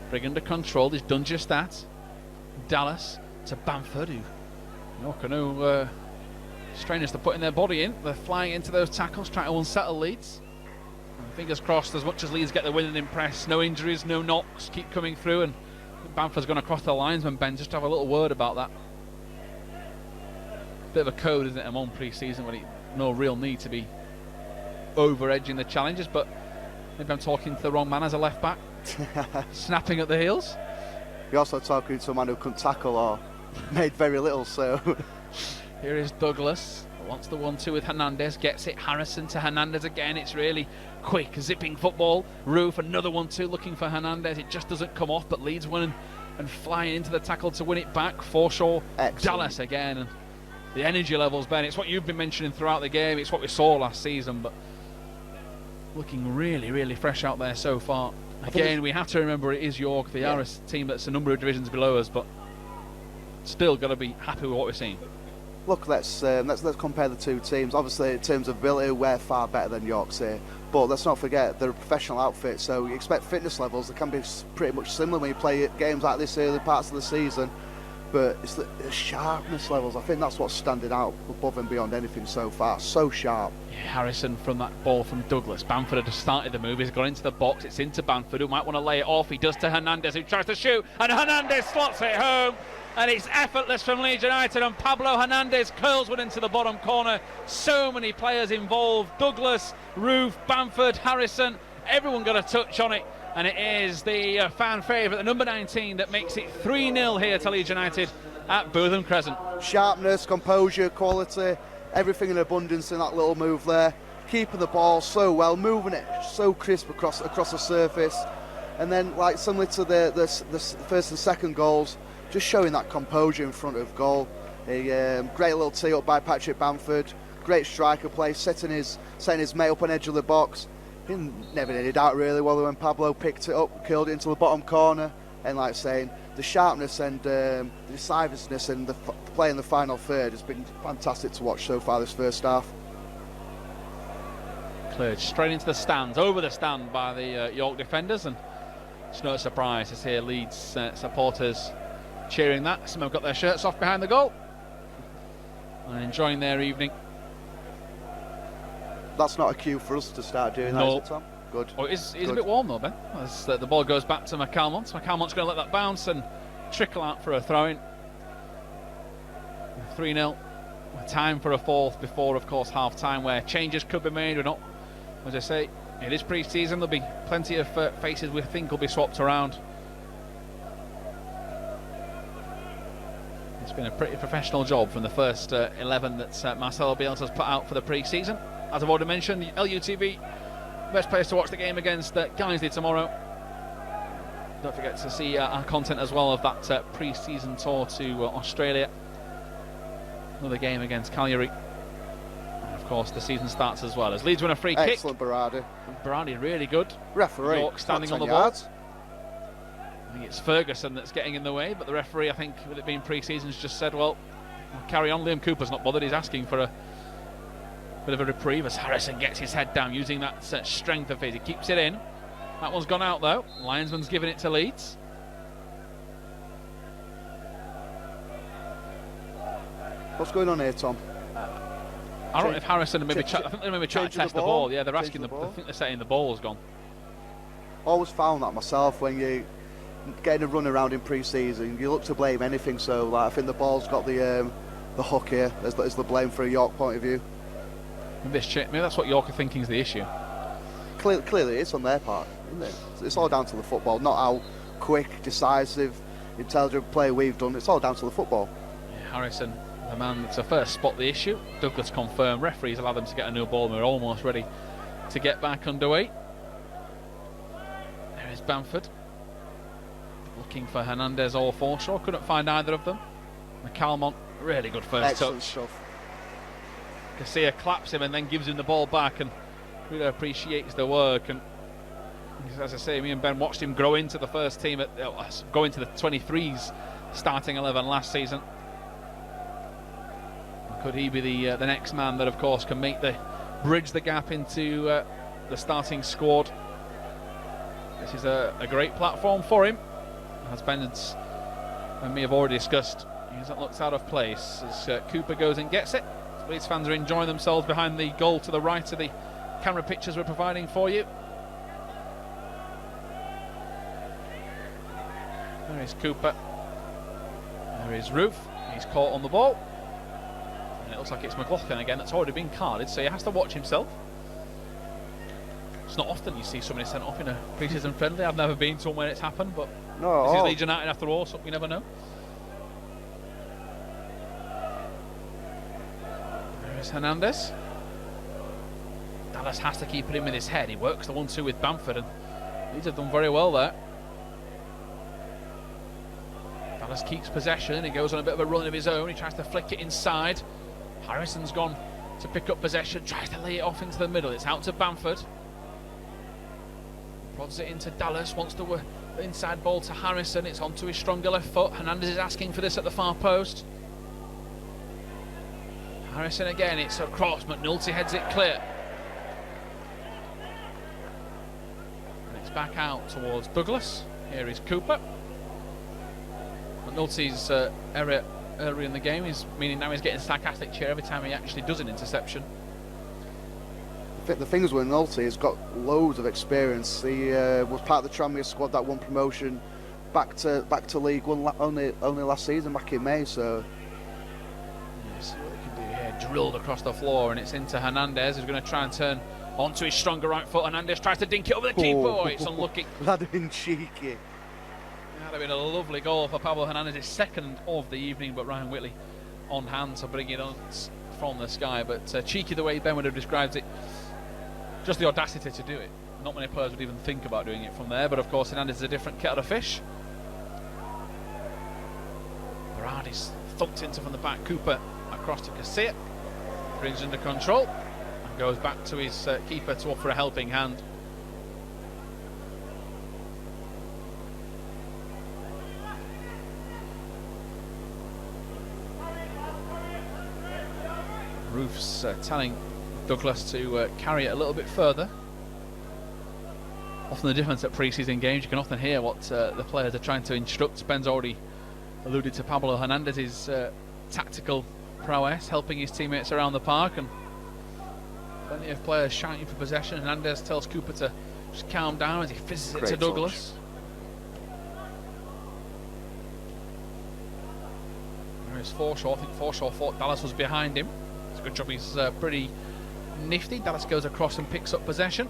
bring under control. He's done just that. Dallas to Bamford, who York are no strangers to putting their body in. They're flying into those tackles, trying to unsettle Leeds. And fingers crossed, as much as Leeds get the win and impress, no injuries, no knocks, keep coming through, and Bamford's gone across the linesman, Ben, just to have a little word about that. Bit of a code, isn't it, among pre-season, when no real need to be over-edging the challenges, but maybe I'm talking to the wrong man as a left-back. Snapping at the heels. You're also talking to a man who couldn't tackle or made very little, so... Here is Douglas, Wants the 1-2 with Hernandez, gets it. Harrison to Hernandez again. It's really quick, zipping football. Roof, another 1-2 looking for Hernandez. It just doesn't come off, but Leeds winning and flying into the tackle to win it back. Forshaw, Dallas again. And the energy levels, Ben, it's what you've been mentioning throughout the game. It's what we saw last season, but looking really, really fresh out there so far. Again, we have to remember it is York, the Aris team that's a number of divisions below us, but still got to be happy with what we're seeing. Look, let's compare the two teams. Obviously, in terms of ability, we're far better than York's here. But let's not forget, they're a professional outfit, so you expect fitness levels that can be pretty much similar when you play games like this early parts of the season. But it's the sharpness levels. I think that's what's standing out above and beyond anything so far. So sharp. Yeah, Harrison from that ball from Douglas. Bamford had just started the move. He's gone into the box. It's into Bamford, who might want to lay it off. He does to Hernandez, who tries to shoot, and Hernandez slots it home. And it's effortless from Leeds United, and Pablo Hernandez curls one into the bottom corner. So many players involved. Douglas, Roof, Bamford, Harrison, everyone got a touch on it. And it is the fan favourite, the number 19, that makes it 3-0 here to Leeds United at Bootham Crescent. Sharpness, composure, quality, everything in abundance in that little move there. Keeping the ball so well, moving it so crisp across the surface. And then, like similar to the first and second goals, just showing that composure in front of goal. A great little tee up by Patrick Bamford. Great striker play, setting his mate up on the edge of the box. He never needed out really when Pablo picked it up, curled it into the bottom corner. And like saying, the sharpness and the decisiveness and the play in the final third has been fantastic to watch so far this first half. Cleared straight into the stands, over the stand by the York defenders, and it's no surprise to see Leeds supporters cheering that. Some have got their shirts off behind the goal and enjoying their evening. That's not a cue for us to start doing that, is it, Tom? Good. Oh, it's a bit warm though, Ben. As the ball goes back to McCalmont. McCalmont's going to let that bounce and trickle out for a throw-in. 3-0. Time for a fourth before, of course, half-time, where changes could be made or not. As I say, it is pre-season. There'll be plenty of faces we think will be swapped around. It's been a pretty professional job from the first 11 that Marcelo Bielsa's put out for the pre-season. As I've already mentioned, LUTV, best place to watch the game against Guiseley tomorrow. Don't forget to see our content as well of that pre-season tour to Australia. Another game against Cagliari. And of course, the season starts as well. As Leeds win a free kick. Excellent Berardi. Berardi really good. Referee. York standing on the ball. I think it's Ferguson that's getting in the way, but the referee, I think, with it being pre-season, has just said, well, we'll carry on. Liam Cooper's not bothered. He's asking for a bit of a reprieve as Harrison gets his head down using that strength of his. He keeps it in. That one's gone out though. Linesman's giving it to Leeds. What's going on here, Tom? I don't know if Harrison and maybe I think they maybe trying to test the ball. Yeah, they're asking the ball. I think they're saying the ball's gone. Always found that myself when you getting a run around in pre-season, you look to blame anything. So like, I think the ball's got the hook here as the blame for a York point of view. Maybe that's what York are thinking is the issue. Clearly it's on their part, isn't it? It's all down to the football, not how quick, decisive, intelligent play we've done. It's all down to the football. Yeah, Harrison, the man to first spot the issue. Douglas confirmed. Referees allowed them to get a new ball and we're almost ready to get back underway. There is Bamford. Looking for Hernandez or Forshaw. Couldn't find either of them. McCalmont, really good first Excellent touch. stuff. Casilla claps him and then gives him the ball back and really appreciates the work. And as I say, me and Ben watched him grow into the first team, go into the 23s starting 11 last season. Could he be the next man that, of course, can bridge the gap into the starting squad? This is a great platform for him. As Ben and me have already discussed, he hasn't looked out of place as Cooper goes and gets it. Leeds fans are enjoying themselves behind the goal to the right of the camera pictures we're providing for you. There is Cooper. There is Roof. He's caught on the ball. And it looks like it's McLaughlin again that's already been carded, so he has to watch himself. It's not often you see somebody sent off in a pre-season friendly. I've never been to one where it's happened, but this is Leeds United after all, so we never know. There's Hernandez. Dallas has to keep it in with his head. He works the 1-2 with Bamford, and Leeds have done very well there. Dallas keeps possession. He goes on a bit of a run of his own. He tries to flick it inside. Harrison's gone to pick up possession, tries to lay it off into the middle. It's out to Bamford. Prods it into Dallas, wants the inside ball to Harrison. It's onto his stronger left foot. Hernandez is asking for this at the far post. Harrison again, it's across. McNulty heads it clear. And it's back out towards Douglas. Here is Cooper. McNulty's error earlier in the game is meaning now he's getting sarcastic cheer every time he actually does an interception. The things with McNulty, he's got loads of experience. He was part of the Tranmere squad that won promotion back to League One only last season, back in May. So see what they can do here. Drilled across the floor, and it's into Hernandez, who's going to try and turn onto his stronger right foot. Hernandez tries to dink it over the keeper. Oh, it's unlucky. That'd have been cheeky. That'd have been a lovely goal for Pablo Hernandez, his second of the evening, but Ryan Whitley on hand to bring it on from the sky. But cheeky the way Ben would have described it. Just the audacity to do it. Not many players would even think about doing it from there, but of course Hernandez is a different kettle of fish. Berardi's thumped into from the back. Cooper across to Casilla, brings under control and goes back to his keeper to offer a helping hand. Roof's telling Douglas to carry it a little bit further. Often the difference at pre-season games, you can often hear what the players are trying to instruct. Ben's already alluded to Pablo Hernandez's tactical prowess, helping his teammates around the park, and plenty of players shouting for possession. Hernandez tells Cooper to just calm down as he fizzes it to Douglas. There is Forshaw. I think Forshaw thought Dallas was behind him. It's a good job he's pretty nifty. Dallas goes across and picks up possession.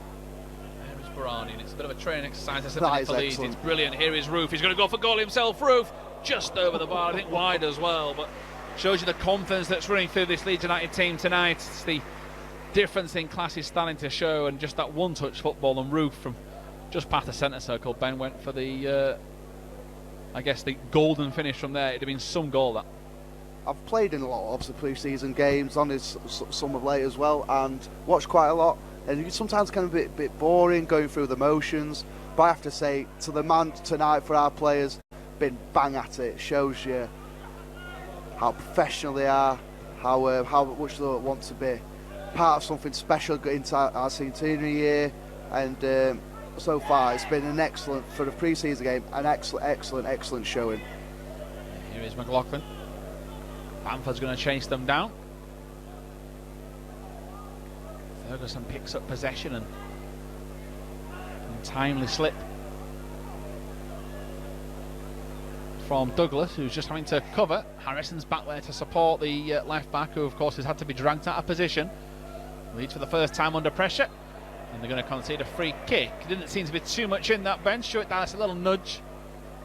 There is Berardi, and it's a bit of a training exercise. It's brilliant. Here is Roof. He's going to go for goal himself. Roof just over the bar, I think wide as well, but shows you the confidence that's running through this Leeds United team tonight. It's the difference in class is starting to show, and just that one-touch football, and Roof from just past the centre circle. Ben went for the, I guess, the golden finish from there. It'd have been some goal, that. I've played in a lot of obviously pre-season games, on his some of late as well, and watched quite a lot. And sometimes kind of a bit boring going through the motions. But I have to say, to the man tonight for our players, been bang at it. Shows you how professional they are, how much they want to be part of something special into our centenary year. And so far, it's been an excellent, for the pre-season game, an excellent showing. Here is McLaughlin. Bamford's going to chase them down. Ferguson picks up possession and timely slip from Douglas, who's just having to cover. Harrison's back there to support the left back, who of course has had to be dragged out of position. Leeds for the first time under pressure, and they're going to concede a free kick. Didn't seem to be too much in that bench. Stuart Dallas a little nudge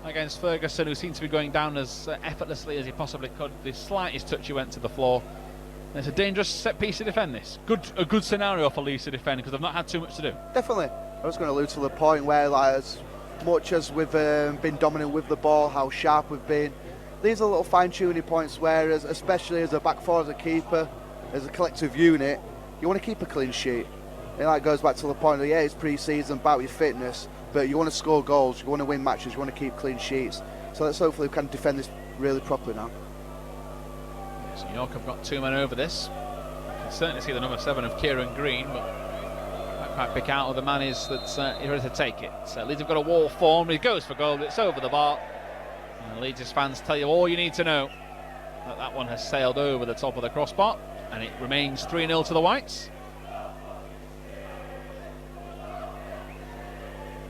against Ferguson, who seems to be going down as effortlessly as he possibly could. The slightest touch he went to the floor. And it's a dangerous set piece to defend this. A good scenario for Leeds to defend, because they've not had too much to do. Definitely. I was going to allude to the point where, like, as much as we've been dominant with the ball, how sharp we've been, these are little fine-tuning points where, especially as a back four, as a keeper, as a collective unit, you want to keep a clean sheet. And that goes back to the point of, yeah, it's pre-season, about your fitness, but you want to score goals, you want to win matches, you want to keep clean sheets. So let's hopefully we can defend this really properly now. So York have got two men over this. You can certainly see the number 7 of Kieran Green, but can't quite pick out who the man is that's he's ready to take it. So Leeds have got a wall formed. He goes for goal, but it's over the bar. And Leeds fans tell you all you need to know, that one has sailed over the top of the crossbar, and it remains 3-0 to the Whites.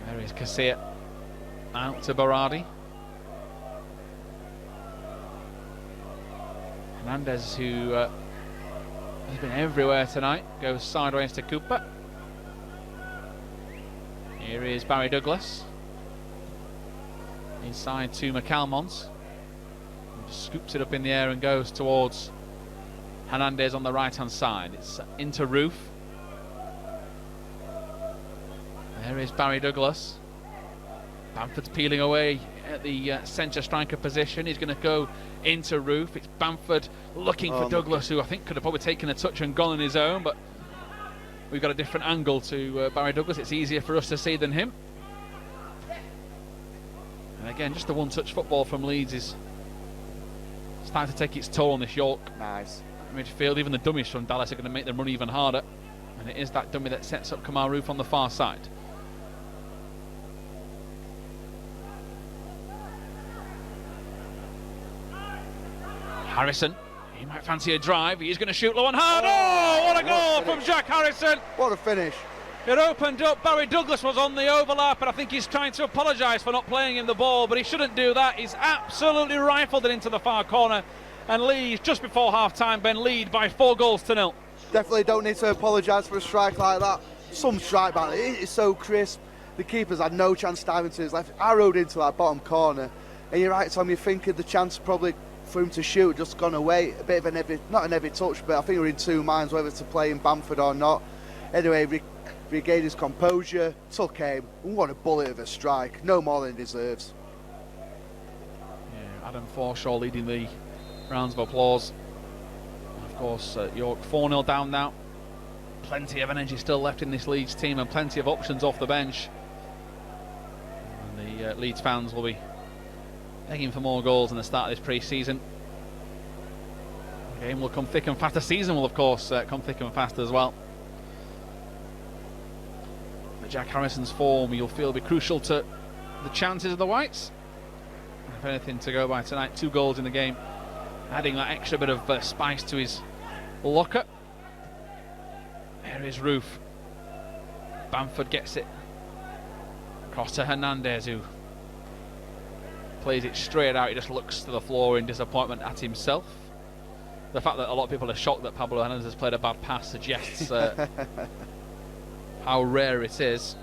There is Casilla out to Berardi. Hernandez, who has been everywhere tonight, goes sideways to Cooper. Here is Barry Douglas. Inside to McCalmont. Scoops it up in the air and goes towards Hernandez on the right-hand side. It's into Roof. There is Barry Douglas. Bamford's peeling away at the centre striker position. He's going to go into Roof. It's Bamford looking for Douglas, who I think could have probably taken a touch and gone on his own, but we've got a different angle to Barry Douglas. It's easier for us to see than him. And again, just the one-touch football from Leeds is starting to take its toll on this York midfield. Even the dummies from Dallas are going to make them run even harder. And it is that dummy that sets up Kamal Roof on the far side. Harrison, he might fancy a drive. He's going to shoot low and hard. Oh, what a goal from Jack Harrison. What a finish. It opened up. Barry Douglas was on the overlap, and I think he's trying to apologise for not playing him the ball, but he shouldn't do that. He's absolutely rifled it into the far corner, and Leeds, just before half-time, Ben, lead by 4 goals to 0. Definitely don't need to apologise for a strike like that. Some strike back, it is so crisp. The keeper's had no chance diving to his left. Arrowed into that bottom corner, and you're right, Tom, you're thinking the chance probably for him to shoot just gone away. A bit of not an heavy touch, but I think we're in 2 minds whether to play in Bamford or not. Anyway, regained his composure, took aim, and what a bullet of a strike. No more than he deserves. Yeah, Adam Forshaw leading the rounds of applause. Of course, York 4-0 down now. Plenty of energy still left in this Leeds team and plenty of options off the bench. And the Leeds fans will be begging for more goals in the start of this pre-season. The game will come thick and fast. The season will, of course, come thick and fast as well. But Jack Harrison's form, you'll feel, will be crucial to the chances of the Whites. If anything to go by tonight, 2 goals in the game, adding that extra bit of spice to his locker. There is Roof. Bamford gets it across to Hernandez, who plays it straight out. He just looks to the floor in disappointment at himself. The fact that a lot of people are shocked that Pablo Hernandez has played a bad pass suggests how rare it is.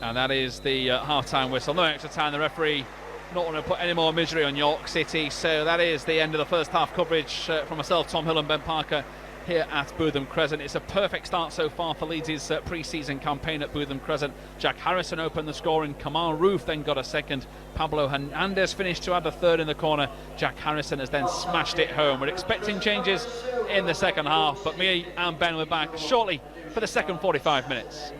And that is the half-time whistle. No extra time. The referee not want to put any more misery on York City. So that is the end of the first half coverage from myself, Tom Hill and Ben Parker here at Bootham Crescent. It's a perfect start so far for Leeds' pre-season campaign at Bootham Crescent. Jack Harrison opened the scoring. Kamal Roof then got a second. Pablo Hernandez finished to add a third in the corner. Jack Harrison has then smashed it home. We're expecting changes in the second half, but me and Ben will be back shortly for the second 45 minutes.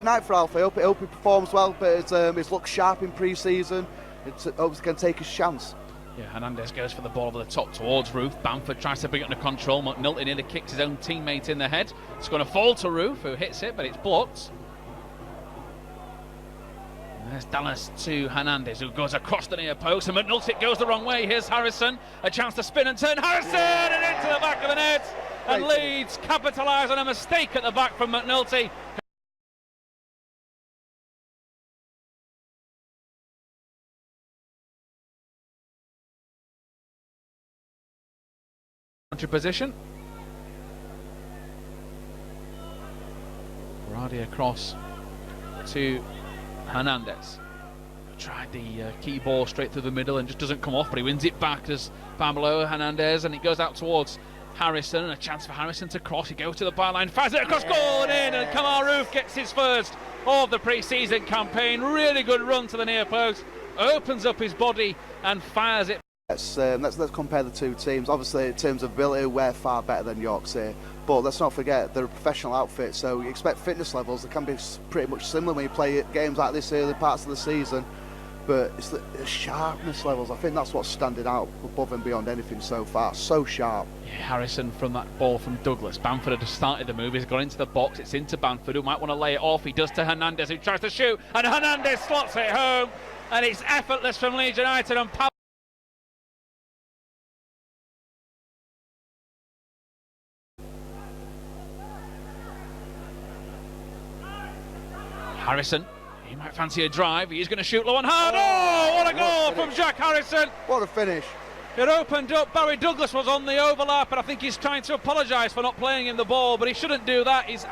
Night for Alfie. I hope he performs well, but he's looked sharp in pre-season. Hopes he can take his chance. Yeah, Hernandez goes for the ball over the top towards Roof. Bamford tries to bring it under control. McNulty nearly kicks his own teammate in the head. It's going to fall to Roof, who hits it, but it's blocked. And there's Dallas to Hernandez, who goes across the near post, and McNulty goes the wrong way. Here's Harrison, a chance to spin and turn. Harrison, and into the back of the net. And Leeds capitalise on a mistake at the back from McNulty. Position. Brady across to Hernandez. Tried the key ball straight through the middle and just doesn't come off, but he wins it back as Pamelo Hernandez, and it goes out towards Harrison, and a chance for Harrison to cross. He goes to the byline, fires it across, goal and in, and Kamal Roof gets his first of the pre-season campaign. Really good run to the near post, opens up his body and fires it. Let's compare the two teams. Obviously, in terms of ability, we're far better than Yorkshire, but let's not forget they're a professional outfit, so you expect fitness levels. They can be pretty much similar when you play games like this early parts of the season, but it's the sharpness levels. I think that's what's standing out above and beyond anything so far. So sharp. Yeah, Harrison from that ball from Douglas. Bamford had started the move. He's gone into the box. It's into Bamford, who might want to lay it off. He does to Hernandez, who tries to shoot, and Hernandez slots it home, and it's effortless from Leeds United. And Harrison, he might fancy a drive. He's going to shoot low and hard. Oh, what a goal from Jack Harrison. What a finish. It opened up. Barry Douglas was on the overlap, and I think he's trying to apologise for not playing him the ball, but he shouldn't do that. He's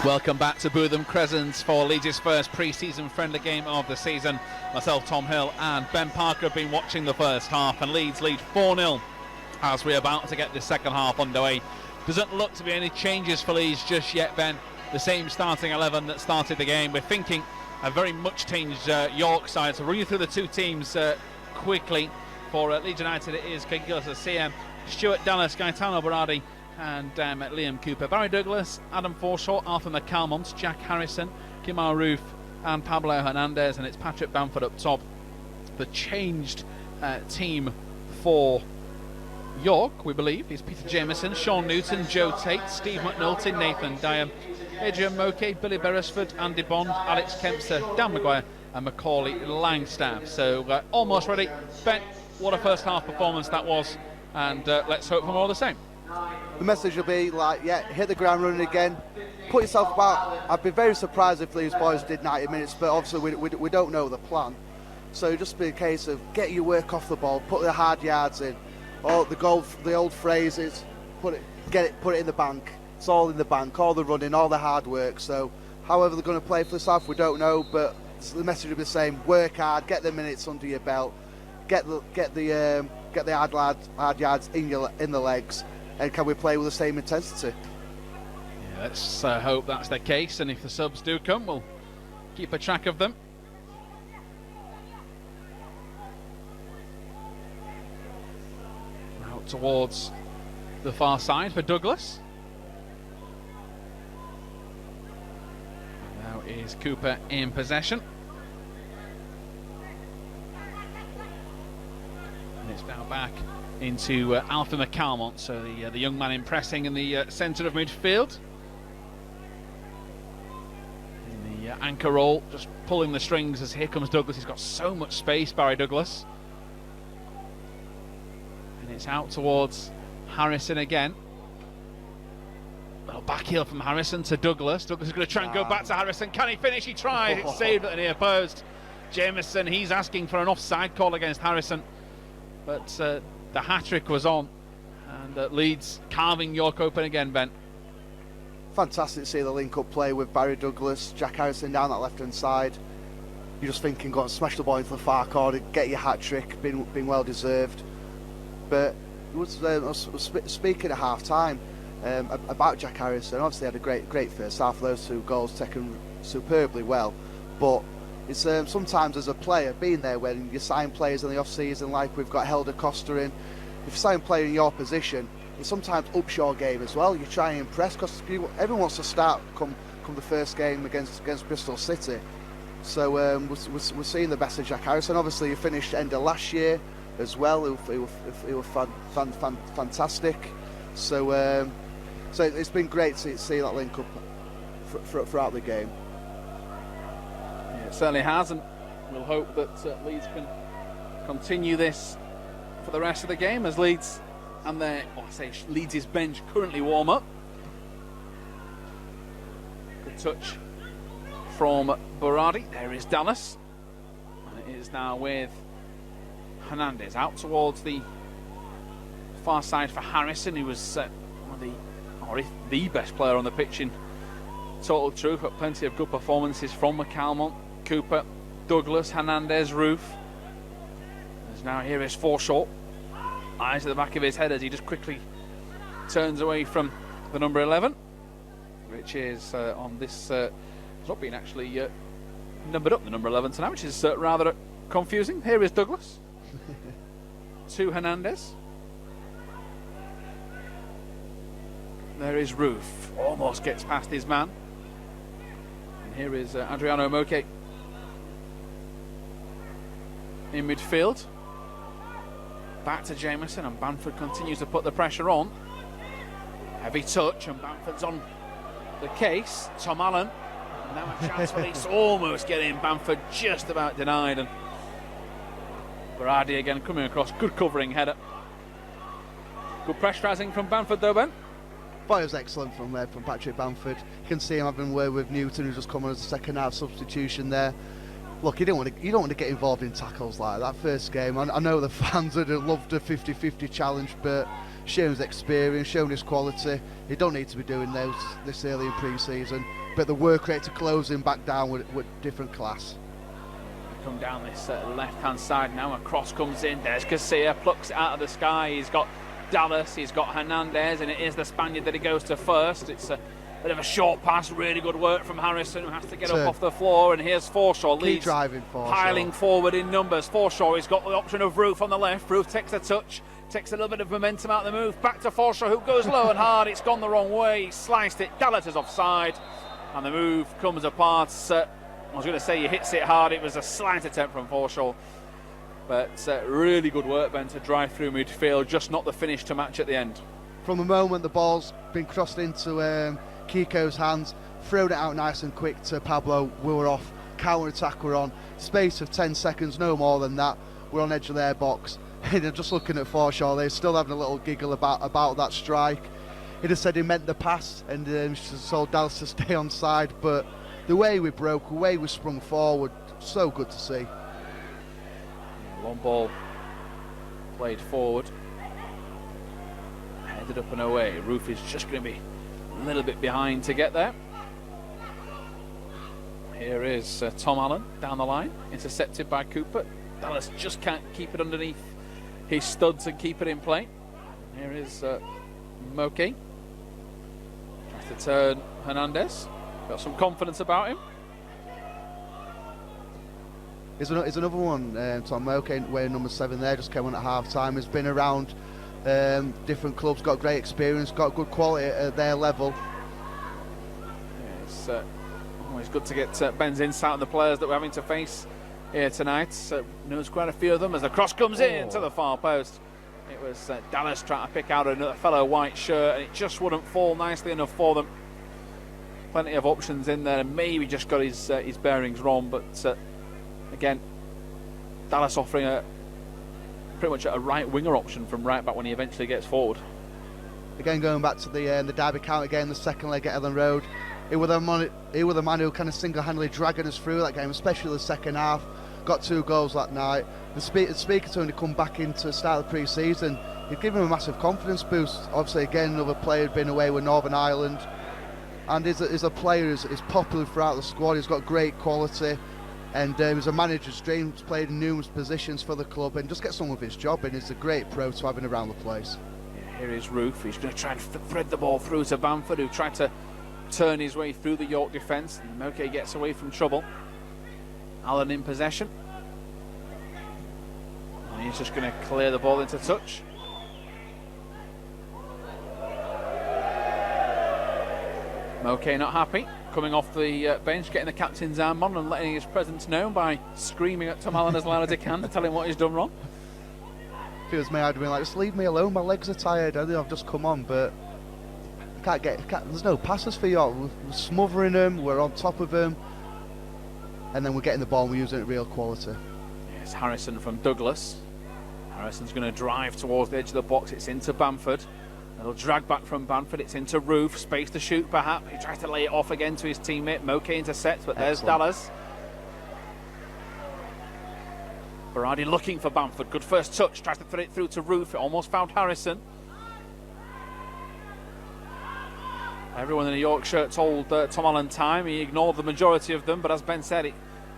Welcome back to Bootham Crescent for Leeds' first pre-season friendly game of the season. Myself, Tom Hill and Ben Parker have been watching the first half, and Leeds lead 4-0 as we're about to get the second half underway. Doesn't look to be any changes for Leeds just yet, Ben. The same starting 11 that started the game. We're thinking a very much changed York side. So running through the two teams quickly. For Leeds United, it is Craig Gillis as CM, Stuart Dallas, Gaetano Berardi, and Liam Cooper. Barry Douglas, Adam Forshaw, Arthur McCalmont, Jack Harrison, Kimar Roof, and Pablo Hernandez, and it's Patrick Bamford up top. The changed team for York, we believe, is Peter Jameson, Sean Newton, Joe Tate, Steve McNulty, Nathan Dyer, Adrian Moke, Billy Beresford, Andy Bond, Alex Kempster, Dan Maguire, and Macaulay Langstaff. So almost ready. Ben, what a first half performance that was, and let's hope for more of the same. The message will be like, yeah, hit the ground running again, put yourself about. I'd be very surprised if these boys did 90 minutes, but obviously we don't know the plan. So it'll just be a case of get your work off the ball, put the hard yards in, or the old phrases, put it in the bank. It's all in the bank, all the running, all the hard work. So however they're going to play for this half, we don't know, but the message will be the same: work hard, get the minutes under your belt, get the hard yards in the legs, and can we play with the same intensity? Yeah, let's hope that's the case, and if the subs do come, we'll keep a track of them. Out towards the far side for Douglas. Now is Cooper in possession. And it's now back into Alfie McCalmont, so the young man impressing in the centre of midfield. In the anchor role, just pulling the strings as here comes Douglas. He's got so much space, Barry Douglas. And it's out towards Harrison again. Little back heel from Harrison to Douglas. Douglas is going to try and go back to Harrison. Can he finish? He tried. It's saved at the near post. Jameson, he's asking for an offside call against Harrison. But the hat-trick was on, and Leeds carving York open again, Ben. Fantastic to see the link-up play with Barry Douglas, Jack Harrison down that left-hand side. You're just thinking, go and smash the ball into the far corner, get your hat-trick, been well-deserved. But I was speaking at half-time about Jack Harrison. Obviously had a great first half, those two goals taken superbly well. But it's sometimes as a player, being there when you sign players in the off-season, like we've got Helder Costa in, if you sign a player in your position, it sometimes ups your game as well. You try and impress, because everyone wants to start come the first game against Bristol City. So we're seeing the best of Jack Harrison. Obviously he finished end of last year as well. He was fantastic. So it's been great to see that link up throughout the game. Yeah, it certainly has, and we'll hope that Leeds can continue this for the rest of the game as Leeds and Leeds' bench currently warm up. Good touch from Berardi. There is Dallas, and it is now with Hernandez out towards the far side for Harrison, who was the best player on the pitch in total truth, but plenty of good performances from McCalmont, Cooper, Douglas, Hernandez, Roof. As now here is Forshaw. Eyes at the back of his head as he just quickly turns away from the number 11, which is on this it's not been actually numbered up, the number 11 tonight, which is rather confusing. Here is Douglas to Hernandez. There is Roof, almost gets past his man. And here is Adriano Moke in midfield. Back to Jameson, and Bamford continues to put the pressure on. Heavy touch, and Bamford's on the case. Tom Allen, now a chance for Leeds, almost getting Bamford just about denied. And Berardi again coming across, good covering header. Good pressurising from Bamford though, Ben. But it was excellent from Patrick Bamford. You can see him having a word with Newton, who's just come on as a second half substitution there. Look, you don't want to get involved in tackles like that first game. I know the fans would have loved a 50-50 challenge, but showing his experience, showing his quality, he don't need to be doing those this early in pre-season. but the work rate to close him back down with different class. Come down this left-hand side now. A cross comes in. There's Garcia, plucks it out of the sky. He's got Dallas, he's got Hernandez, and it is the Spaniard that he goes to first. It's a bit of a short pass. Really good work from Harrison, who has to get up off the floor. And here's Forshaw. Leeds driving Forshaw, piling forward in numbers. Forshaw, he's got the option of Roof on the left. Roof takes a touch, takes a little bit of momentum out of the move. Back to Forshaw, who goes low and hard. It's gone the wrong way. He sliced it. Dallas is offside, and the move comes apart. I was going to say he hits it hard. It was a slight attempt from Forshaw. But really good work, Ben, to drive through midfield. Just not the finish to match at the end. From the moment the ball's been crossed into Kiko's hands, thrown it out nice and quick to Pablo. We were off. Counter-attack we're on. Space of 10 seconds, no more than that. We're on edge of their box. And just looking at Forshaw, they're still having a little giggle about that strike. He just said he meant the pass and told Dallas to stay on side. But the way we broke, the way we sprung forward, so good to see. Long ball played forward, headed up and away. Roof is just going to be a little bit behind to get there. Here is Tom Allen down the line, intercepted by Cooper. Dallas just can't keep it underneath his studs and keep it in play. Here is Moke. Tries to turn Hernandez. Got some confidence about him. Here's another one, Tom Moke, wearing number 7 there, just came on at half-time. Has been around different clubs, got great experience, got good quality at their level. Yeah, it's always good to get Ben's insight on the players that we're having to face here tonight. Knows quite a few of them as the cross comes in to the far post. It was Dallas trying to pick out another fellow white shirt, and it just wouldn't fall nicely enough for them. Plenty of options in there, and maybe just got his bearings wrong, but again, Dallas offering pretty much a right winger option from right back when he eventually gets forward. Again, going back to the Derby count again, the second leg at Ellen Road, he was the man who kind of single-handedly dragging us through that game, especially the second half. Got 2 goals that night. The speaker to him to come back into the start of the pre-season, he'd given him a massive confidence boost. Obviously, again, another player had been away with Northern Ireland, and is a player who's popular throughout the squad. He's got great quality. And he's a manager's dream. He's played in numerous positions for the club and just gets on with his job, and he's a great pro to having around the place. Yeah, here is Roof. He's going to try and thread the ball through to Bamford, who tried to turn his way through the York defence. Moke gets away from trouble. Allen in possession. And he's just going to clear the ball into touch. Moke not happy. Coming off the bench, getting the captain's arm on and letting his presence known by screaming at Tom Allen as loud as he can to tell him what he's done wrong. If it was me, I'd have been like, just leave me alone, my legs are tired, I've just come on, but there's no passes for York. We're smothering them, we're on top of them, and then we're getting the ball and we're using it real quality. Yes, Harrison from Douglas. Harrison's going to drive towards the edge of the box, it's into Bamford. It'll drag back from Bamford, it's into Roof, space to shoot perhaps. He tries to lay it off again to his teammate. Moke intercepts, but there's Dallas. Berardi looking for Bamford, good first touch, tries to thread it through to Roof, it almost found Harrison. Everyone in the York shirt told Tom Allen time, he ignored the majority of them, but as Ben said,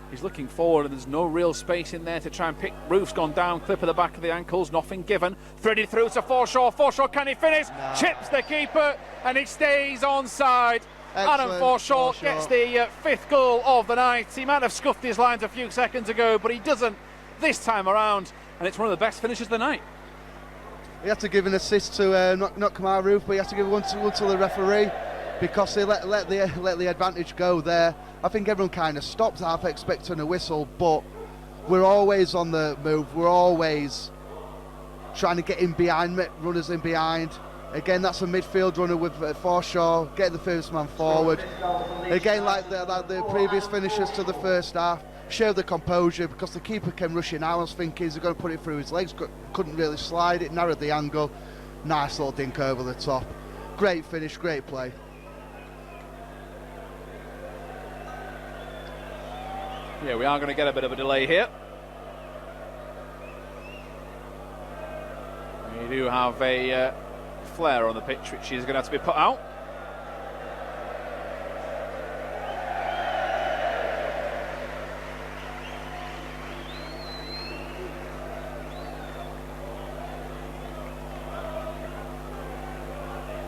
he's looking forward and there's no real space in there to try and pick. Roof's gone down, clip of the back of the ankles, nothing given. Threaded through to Forshaw. Forshaw, can he finish? No. Chips the keeper and he stays onside. Adam Forshaw gets the 5th goal of the night. He might have scuffed his lines a few seconds ago, but he doesn't this time around, and it's one of the best finishes of the night. He had to give an assist to not Kamar Roof, but he had to give one to the referee because they let the advantage go there. I think everyone kind of stopped half expecting a whistle, but we're always on the move. We're always trying to get in behind, runners in behind. Again, that's a midfield runner with Forshaw, getting the first man forward. Again, like the previous finishes to the first half, showed the composure because the keeper came rushing out. I was thinking he's going to put it through his legs, couldn't really slide it, narrowed the angle. Nice little dink over the top. Great finish, great play. Yeah, we are going to get a bit of a delay here. We do have a flare on the pitch, which is going to have to be put out.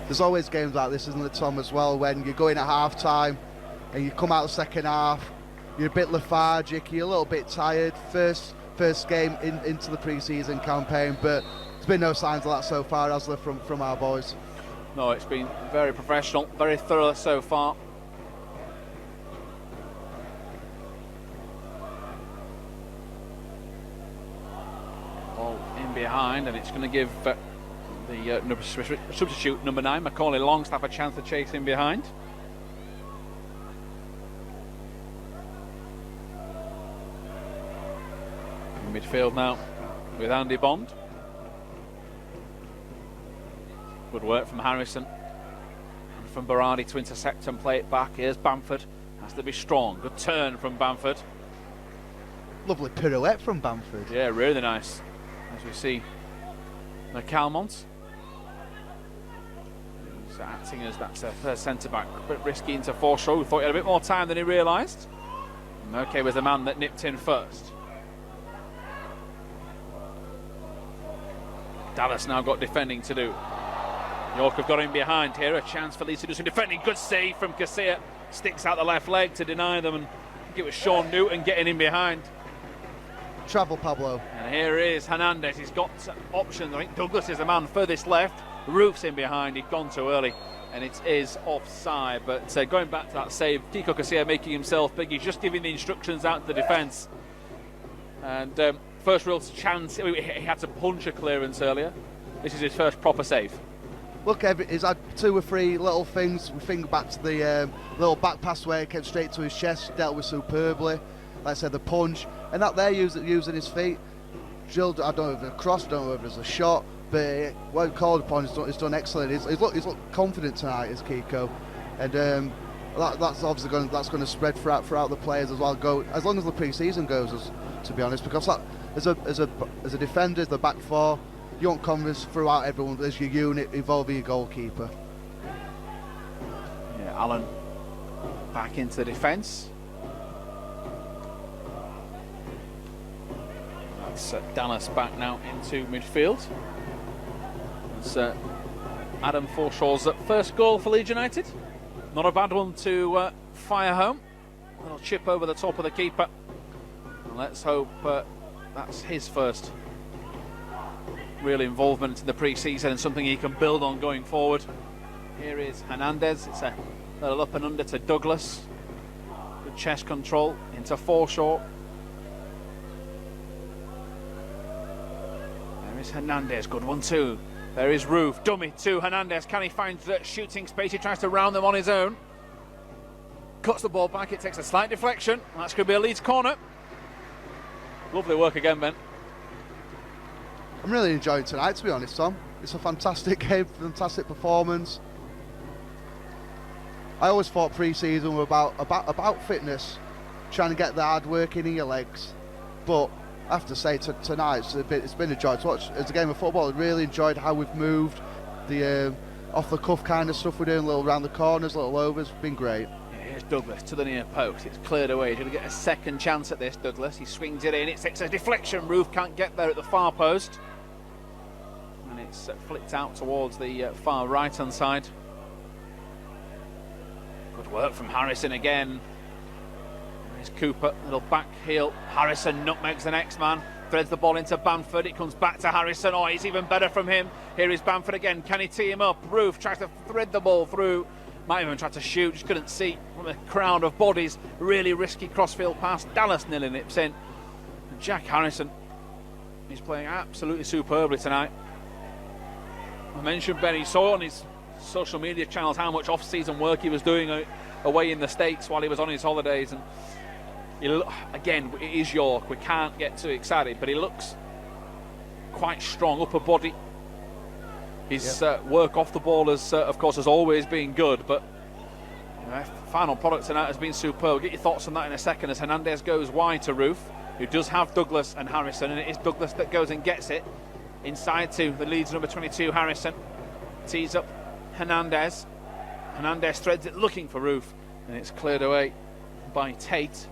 there's always games like this, isn't there, Tom, as well, when you're going at half-time and you come out the second half, you're a bit lethargic, you're a little bit tired. First game into the pre-season campaign, but there's been no signs of that so far, has there, from our boys? No, it's been very professional, very thorough so far. Ball in behind, and it's going to give the substitute number 9, Macaulay Longstaff, a chance to chase in behind. In midfield now with Andy Bond. Good work from Harrison and from Berardi to intercept and play it back. Here's Bamford, has to be strong. Good turn from Bamford. Lovely pirouette from Bamford. Yeah, really nice. As we see McCalmont, who's acting as that first centre-back, a bit risky into Forshaw, who thought he had a bit more time than he realised. Merke was the man that nipped in first. Dallas now got defending to do. York have got him behind here, a chance for Leeds to do some defending. Good save from Casilla, sticks out the left leg to deny them, and I think it was Sean Newton getting in behind. Travel, Pablo. And here is Hernandez, he's got options. I think Douglas is the man furthest left. Roof's in behind, he'd gone too early, and it is offside. But going back to that save, Kiko Casilla making himself big, he's just giving the instructions out to the defence. And first real chance, he had to punch a clearance earlier. This is his first proper save. Look, he's had 2 or 3 little things. We think back to the little back pass where he came straight to his chest, dealt with superbly. Like I said, the punch, and that there using his feet. Drilled, I don't know if it's a cross, I don't know if it's a shot, but when called upon, he's done excellent. He's looked confident tonight, is Kiko, and that's obviously going to spread throughout the players as well. Go as long as the pre-season goes, to be honest, because that as a defender, the back 4. You want confidence throughout everyone as your unit, involving your goalkeeper. Yeah, Allen back into the defence. That's Dallas back now into midfield. It's Adam Forshaw's first goal for Leeds United. Not a bad one to fire home. A little chip over the top of the keeper. And let's hope that's his first real involvement in the pre-season and something he can build on going forward. Here is Hernandez. It's a little up and under to Douglas. Good chest control into Forshaw. There is Hernandez. Good one too. There is Roof. Dummy to Hernandez. Can he find shooting space? He tries to round them on his own. Cuts the ball back. It takes a slight deflection. That's going to be a Leeds corner. Lovely work again, Ben. I'm really enjoying tonight, to be honest, Tom. It's a fantastic game, fantastic performance. I always thought pre-season were about fitness, trying to get the hard work in your legs. But I have to say, tonight it's been a joy to watch. As a game of football, I really enjoyed how we've moved, the off-the-cuff kind of stuff we're doing, little round the corners, little overs. Been great. Here's Douglas to the near post. It's cleared away. He's going to get a second chance at this, Douglas. He swings it in. It takes a deflection. Roof can't get there at the far post. And it's flicked out towards the far right-hand side. Good work from Harrison again. There's Cooper, little back heel. Harrison nutmegs the next man. Threads the ball into Bamford. It comes back to Harrison. Oh, he's even better from him. Here is Bamford again. Can he tee him up? Roof tries to thread the ball through. Might even try to shoot, just couldn't see from a crowd of bodies. Really risky crossfield pass. Dallas nearly nips in. And Jack Harrison is playing absolutely superbly tonight. I mentioned Ben, he saw on his social media channels how much off-season work he was doing away in the States while he was on his holidays. And again, it is York, we can't get too excited, but he looks quite strong, upper body. His work off the ball has, of course, has always been good, but final product tonight has been superb. Get your thoughts on that in a second as Hernandez goes wide to Roof, who does have Douglas and Harrison, and it is Douglas that goes and gets it inside to the Leeds number 22, Harrison. Tees up Hernandez. Hernandez threads it looking for Roof, and it's cleared away by Tate.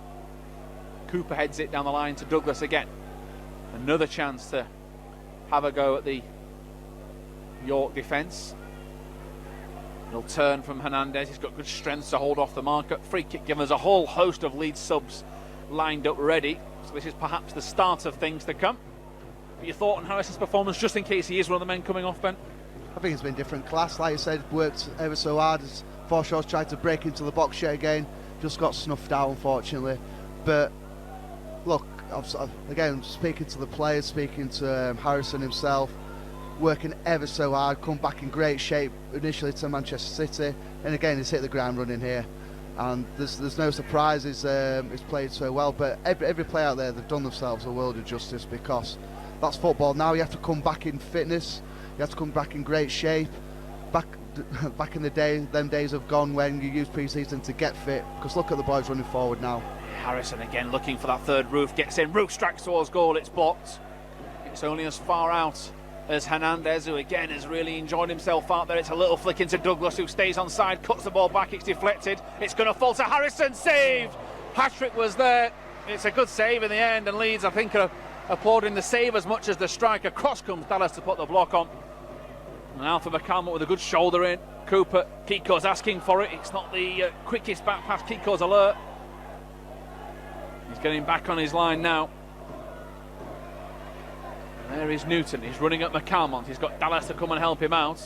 Cooper heads it down the line to Douglas again. Another chance to have a go at the York defence. He'll turn from Hernandez. He's got good strength to hold off the marker. Free kick given. There's a whole host of Leeds subs lined up ready. So this is perhaps the start of things to come. But your thought on Harrison's performance, just in case he is one of the men coming off, Ben? I think it's been different class. Like you said, worked ever so hard. As Forshaw's tried to break into the box yet again. Just got snuffed out, unfortunately. But look, again, speaking to the players, speaking to Harrison himself, working ever so hard, come back in great shape initially to Manchester City, and again he's hit the ground running here, and there's no surprises. He's played so well, but every player out there, they've done themselves a world of justice, because that's football. Now you have to come back in fitness, you have to come back in great shape. Back in the day, them days have gone when you use pre-season to get fit, because look at the boys running forward now. Harrison again looking for that third. Roof gets in, Roof strikes towards goal, it's blocked. It's only as far out as Hernandez, who again has really enjoyed himself out there. It's a little flick into Douglas, who stays on side, cuts the ball back, it's deflected. It's going to fall to Harrison, saved! Patrick was there. It's a good save in the end, and Leeds, I think, are applauding the save as much as the strike. Across comes Dallas to put the block on. And Alpha McCalmont with a good shoulder in. Cooper, Kiko's asking for it. It's not the quickest back pass. Kiko's alert. He's getting back on his line now. There is Newton, he's running at McCalmont, he's got Dallas to come and help him out.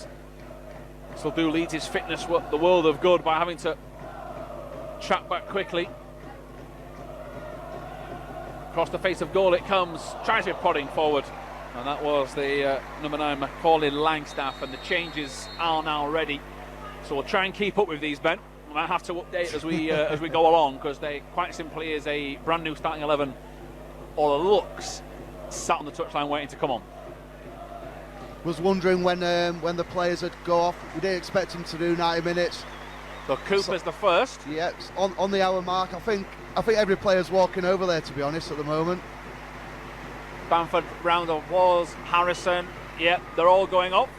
This will do Leeds' fitness the world of good by having to track back quickly. Across the face of goal it comes, tries to be prodding forward, and that was the number 9 Macaulay Langstaff, and the changes are now ready. So we'll try and keep up with these, Ben. We might have to update as we go along, because they quite simply is a brand new starting 11, or the looks sat on the touchline waiting to come on. Was wondering when the players would go off. We didn't expect them to do 90 minutes. So Cooper's the first. Yeah, on the hour mark. I think every player's walking over there, to be honest, at the moment. Bamford round of applause. Harrison, yeah, they're all going up.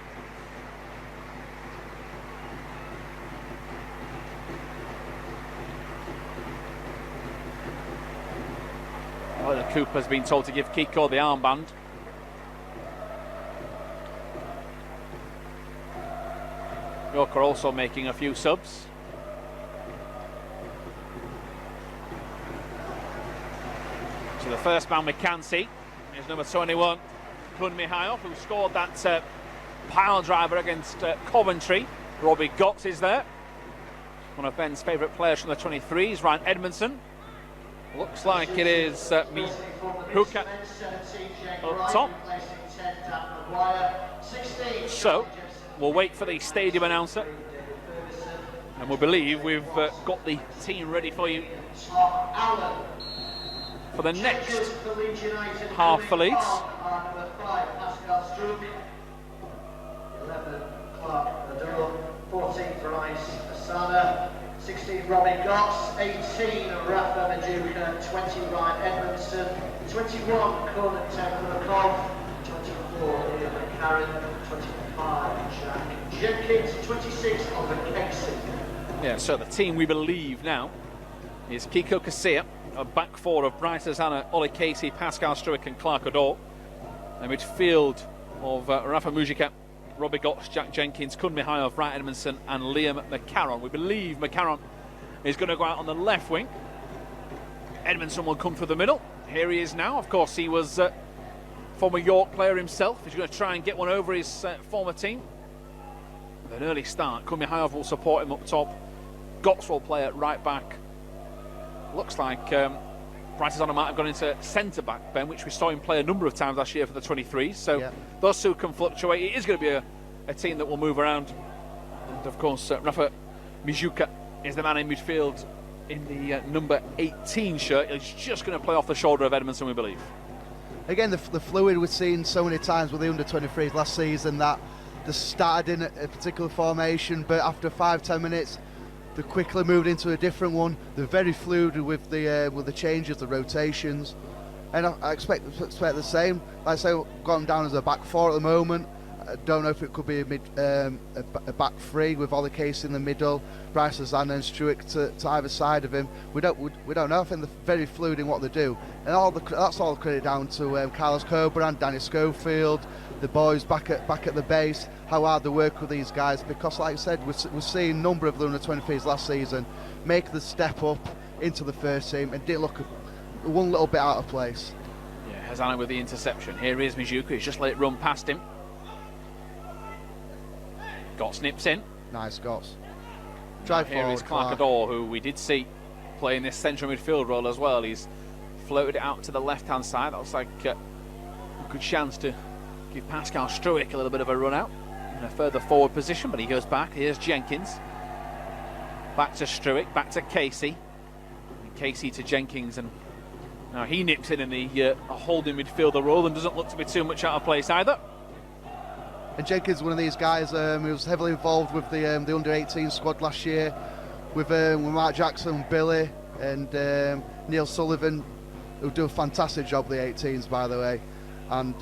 Cooper's been told to give Kiko the armband. Yorker also making a few subs. So the first man we can see is number 21, Kun Mihailov, who scored that pile driver against Coventry. Robbie Gotts is there. One of Ben's favourite players from the 23s, Ryan Edmondson. Looks like it is Mihuka up top. So we'll wait for the stadium announcer, and we'll believe we've got the team ready for you for the next half for Leeds. 14 Bryce Asana, 16 Robin Gotts, 18 Rafa Majuka, 20 Ryan Edmondson, 21 Conan Temple-Makov, 24 Ian McCarran, 25 Jack Jenkins, 26 Oliver Casey. Yeah, so the team we believe now is Kiko Casilla, a back four of Bryce Asana, Ollie Casey, Pascal Struick and Clark Odor. A midfield of Rafa Mujica, Robbie Gotts, Jack Jenkins, Kun Mihailov, Ryan Edmondson and Liam McCarron. We believe McCarron is going to go out on the left wing. Edmondson will come through the middle. Here he is now. Of course, he was a former York player himself. He's going to try and get one over his former team. With an early start, Kun Mihailov will support him up top. Gotts will play at right back. Looks like Bryce Asana might have gone into centre-back, Ben, which we saw him play a number of times last year for the 23s. So yeah, those two can fluctuate. It is going to be a team that will move around. And, of course, Rafa Mijuka is the man in midfield in the number 18 shirt. He's just going to play off the shoulder of Edmondson, we believe. Again, the fluid we've seen so many times with the under-23s last season, that they started in a particular formation, but after 5-10 minutes, they quickly moved into a different one. They're very fluid with the changes, the rotations, and I expect the same. Like I say, got them down as a back four at the moment. don't know if it could be a back three with Ollie Casey in the middle, Bryce Lozano and Struick to either side of him. We don't know. I think they're very fluid in what they do, and that's all credit down to Carlos Cobra and Danny Schofield, the boys back at the base, how hard they work with these guys. Because, like I said, we're seeing a number of the under-23s last season make the step up into the first team and did look one little bit out of place. Yeah, Hazana with the interception. Here is Mijuka. He's just let it run past him. Gotts nips in. Nice Gotts. Here is Clark-Adore, who we did see playing this central midfield role as well. He's floated it out to the left-hand side. That looks like a good chance to give Pascal Struick a little bit of a run out in a further forward position, but he goes back. Here's Jenkins. Back to Struick, back to Casey. And Casey to Jenkins, and now he nips in the holding midfielder role and doesn't look to be too much out of place either. And Jenkins is one of these guys who was heavily involved with the under-18 squad last year, with Mark Jackson, Billy, and Neil Sullivan, who do a fantastic job with the 18s, by the way. And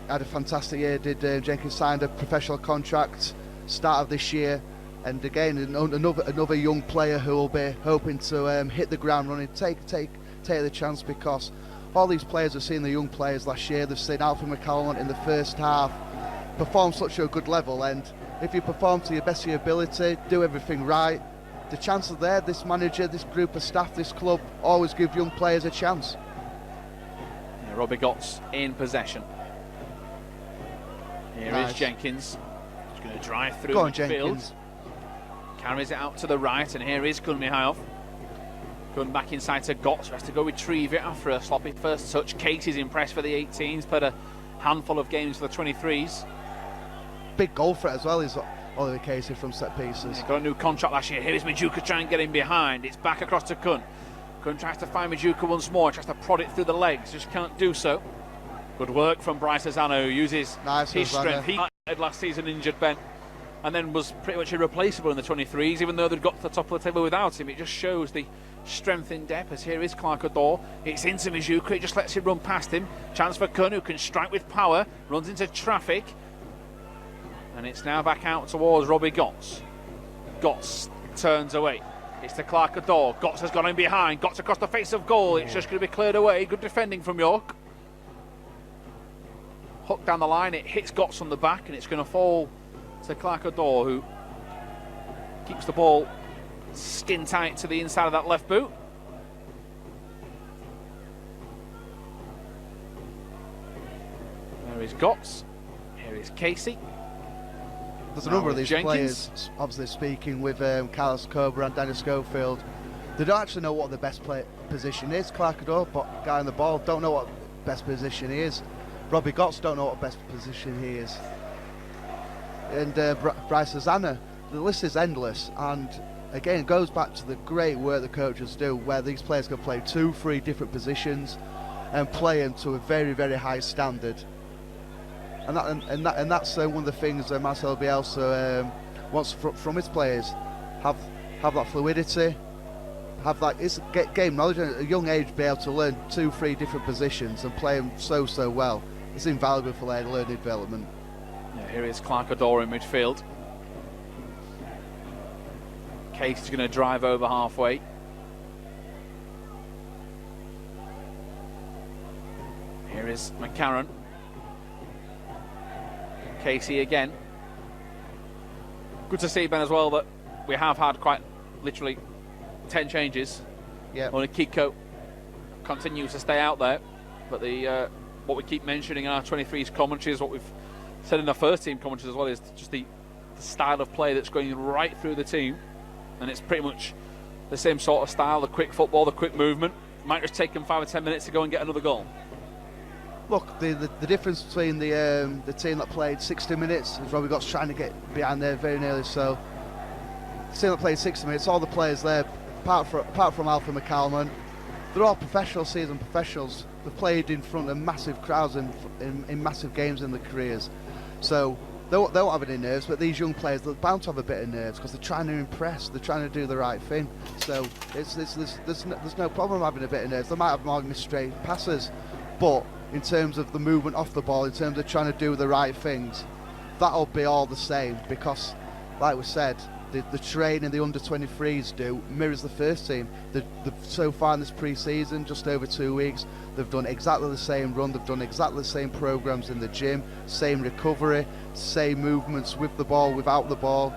had a fantastic year. Jenkins signed a professional contract start of this year, and again another young player who will be hoping to hit the ground running, take the chance, because all these players have seen the young players last year. They've seen Alfie McCallum in the first half perform such a good level, and if you perform to your best of your ability, do everything right, the chances are there. This manager, this group of staff, this club always give young players a chance. Yeah, Robbie Gotts in possession. Here is Jenkins. He's going to drive through the field. Carries it out to the right, and here is Kun Mihailov. Going back inside to Gotts, who has to go retrieve it after a sloppy first touch. Casey's impressed for the 18s, played a handful of games for the 23s. Big goal threat as well is Oliver Casey from set pieces. He's got a new contract last year. Here is Mijuka trying to get in behind. It's back across to Kun. Kun tries to find Mijuka once more, tries to prod it through the legs, just can't do so. Good work from Bryce Lozano, who uses his strength. He had last season injured Ben, and then was pretty much irreplaceable in the 23s, even though they'd got to the top of the table without him. It just shows the strength in depth, as here is Clark-Adore. It's into Mijuka, it just lets it run past him. Chance for Kun, who can strike with power, runs into traffic. And it's now back out towards Robbie Gotts. Gotts turns away. It's to Clark-Adore. Gotts has gone in behind. Gotts across the face of goal. It's just going to be cleared away. Good defending from York. Hook down the line. It hits Gotts on the back, and it's going to fall to Clark-Adore, who keeps the ball skin tight to the inside of that left boot. There is Gotts. Here is Casey. There's a number of these players, obviously speaking, with Carlos Cobra and Danny Schofield. They don't actually know what the best position is. Clark-Adore, guy on the ball, don't know what best position he is. Robbie Gotts don't know what best position he is. And Bryce Lozano, the list is endless. And again, it goes back to the great work the coaches do, where these players can play 2-3 different positions and play them to a very, very high standard. And that's one of the things Marcelo Bielsa wants from his players. Have that fluidity, have that game knowledge, at a young age, be able to learn 2-3 different positions and play them so well. It's invaluable for their learning development. Yeah, here is Clark-Adore in midfield. Case is going to drive over halfway. Here is McCarron. Casey again. Good to see, Ben, as well, that we have had quite literally 10 changes. Yeah. Only Kiko continues to stay out there, but the what we keep mentioning in our 23s commentary is what we've said in our first team commentaries as well, is just the style of play that's going right through the team, and it's pretty much the same sort of style, the quick football, the quick movement. Might just take them 5 or 10 minutes to go and get another goal. Look, the difference between the team that played 60 minutes is Robbie Gotts trying to get behind there very nearly. So the team that played 60 minutes, all the players there, apart from Alfie McCallum, they're all seasoned professionals. They've played in front of massive crowds in massive games in their careers. So they won't have any nerves, but these young players, they're bound to have a bit of nerves because they're trying to impress, they're trying to do the right thing. So there's no problem having a bit of nerves. They might have more misstraight passes, but in terms of the movement off the ball, in terms of trying to do the right things, that'll be all the same, because, like we said, the training the under-23s do mirrors the first team. So far in this pre-season, just over 2 weeks, they've done exactly the same run, they've done exactly the same programs in the gym, same recovery, same movements with the ball, without the ball.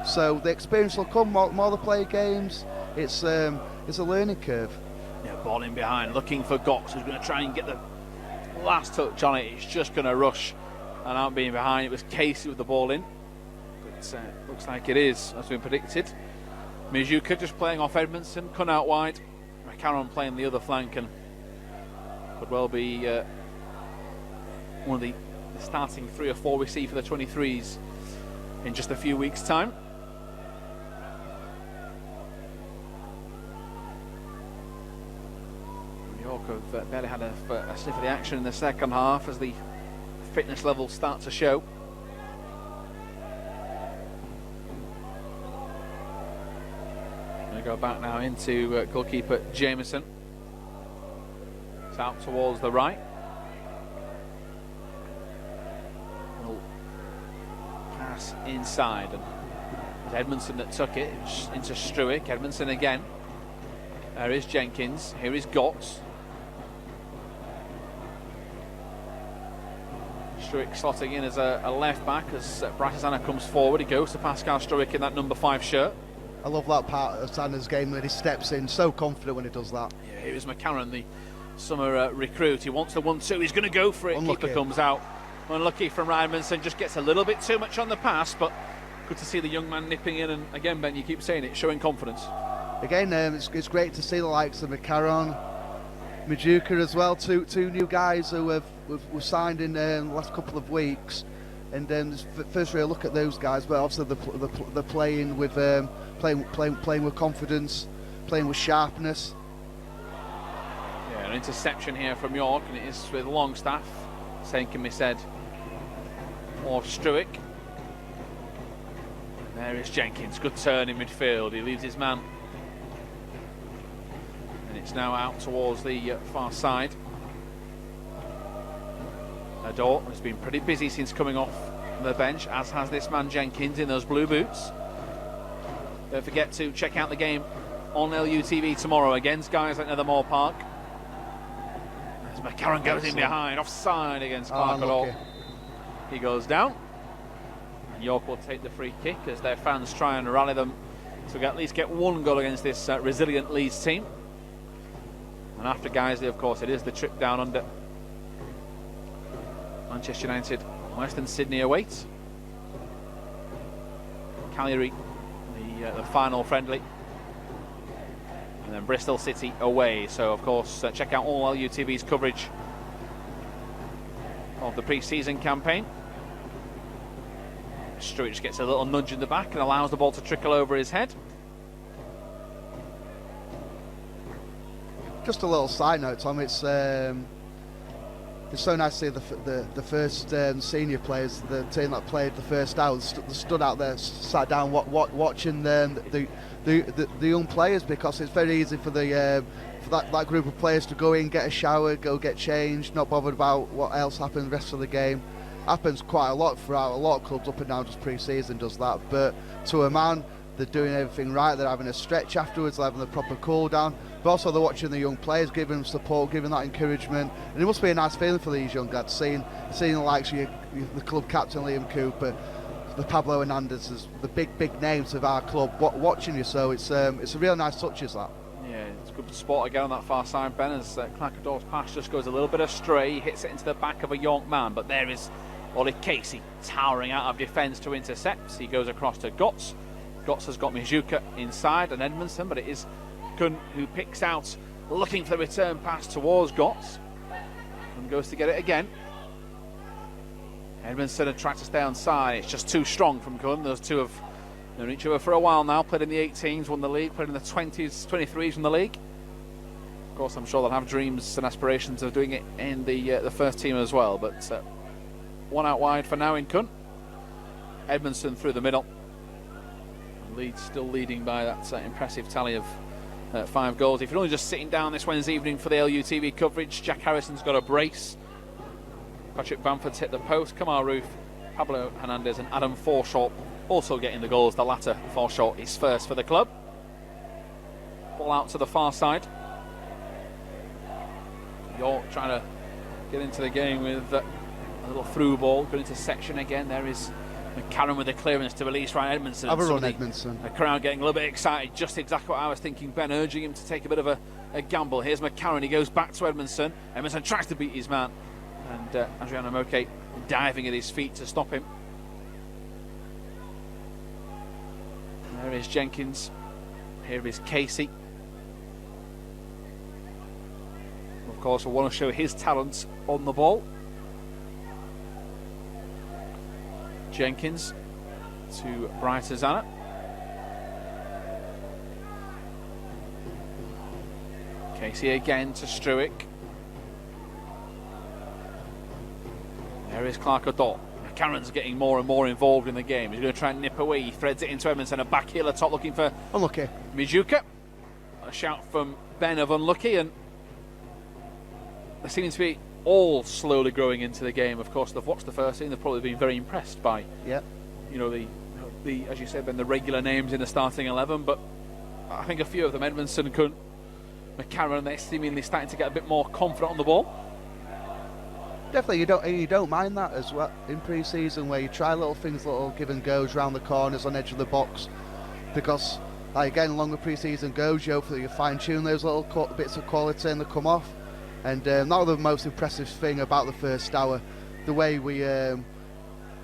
So the experience will come, more they play games. It's a learning curve. Yeah, ball in behind, looking for Gox, who's going to try and get the last touch on it. It's just going to rush and out being behind. It was Casey with the ball in. Looks like it is, as we predicted. Mizuka just playing off Edmondson, Kun out wide. McCarron playing the other flank, and could well be one of the starting 3 or 4 we see for the 23s in just a few weeks' time. York have barely had a sniff of the action in the second half as the fitness levels start to show. Go back now into goalkeeper Jameson. It's out towards the right. Little pass inside, and it was Edmondson that took it into Struick. Edmondson again. There is Jenkins. Here is Gotts. Struick slotting in as a left back as Bratisana comes forward. He goes to Pascal Struick in that number 5 shirt. I love that part of Sander's game when he steps in, so confident when he does that. Yeah, here's McCarron, the summer recruit. He wants the 1-2, he's going to go for it. Unlucky. Keeper comes out. Unlucky from Edmondson, just gets a little bit too much on the pass, but good to see the young man nipping in, and again, Ben, you keep saying it, showing confidence. Again, it's great to see the likes of McCarron, Majuka as well, two new guys who were signed in the last couple of weeks. And first really look at those guys, but obviously they're playing with playing with confidence, playing with sharpness. Yeah, an interception here from York, and it is with Longstaff. Same can be said of Struick. There is Jenkins, good turn in midfield. He leaves his man, and it's now out towards the far side. Ador has been pretty busy since coming off the bench, as has this man Jenkins in those blue boots. Don't forget to check out the game on LUTV tomorrow against guys at Nethermore Park. As McCarron goes in behind, offside against Clark Ador. He goes down, and York will take the free kick as their fans try and rally them to at least get 1 goal against this resilient Leeds team. And after Guiseley, of course, it is the trip down under. Manchester United, Western Sydney awaits. Cagliari, the final friendly. And then Bristol City away. So, of course, check out all LUTV's coverage of the pre-season campaign. Struick just gets a little nudge in the back and allows the ball to trickle over his head. Just a little side note, Tom. It's so nice to see the first senior players, the team that played the first hour, stood out there, sat down, watching the young players, because it's very easy for that group of players to go in, get a shower, go get changed, not bothered about what else happened the rest of the game. Happens quite a lot throughout a lot of clubs up and down, just pre-season does that. But to a man, they're doing everything right. They're having a stretch afterwards, they're having the proper cool down. But also they're watching the young players, giving them support, giving that encouragement. And it must be a nice feeling for these young lads, seeing the likes of the club captain Liam Cooper, the Pablo Hernandez, the big names of our club watching you. So it's a real nice touch, is that? Yeah, it's a good spot again on that far side, Ben, as Clark Ador's pass just goes a little bit astray, hits it into the back of a York man, but there is Ollie Casey towering out of defence to intercept. He goes across to Gotts. Gotts has got Mizuka inside and Edmondson, but it is Kun who picks out, looking for the return pass towards Gotts, and goes to get it again. Edmondson had tried to stay on side. It's just too strong from Kun. Those two have known each other for a while now, played in the 18s, won the league, played in the 20s, 23s from the league. Of course, I'm sure they'll have dreams and aspirations of doing it in the first team as well, but one out wide for now in Kun. Edmondson through the middle. And Leeds still leading by that impressive tally of 5 goals. If you're only just sitting down this Wednesday evening for the LUTV coverage, Jack Harrison's got a brace. Patrick Bamford's hit the post. Kamar Roof Pablo Hernandez and Adam Forshaw also getting the goals. The latter, Forshaw, is first for the club. Ball out to the far side. York trying to get into the game with a little through ball. Good intersection again. There is McCarron with the clearance to release Ryan Edmondson. Have a run, Edmondson. The crowd getting a little bit excited. Just exactly what I was thinking. Ben urging him to take a bit of a gamble. Here's McCarron. He goes back to Edmondson. Edmondson tries to beat his man. And Adriano Moke diving at his feet to stop him. There is Jenkins. Here is Casey. Of course, we want to show his talents on the ball. Jenkins to Bryce Azana. Casey again to Struick. There is Clark O'Donnell. McCarron's getting more and more involved in the game. He's going to try and nip away. He threads it into Edmondson. A back heel top looking for unlucky Mijuka. A shout from Ben of unlucky, and they seem to be all slowly growing into the game. Of course, they've watched the first scene. They've probably been very impressed by, you know, the as you said, Ben, the regular names in the starting 11. But I think a few of them, Edmondson, McCarron, they're seemingly starting to get a bit more confident on the ball. Definitely, you don't mind that as well in pre-season, where you try little things, little give and goes around the corners on edge of the box, because like, again, longer pre-season goes, you hopefully you fine-tune those little bits of quality and they come off. And that was the most impressive thing about the first hour, the way we.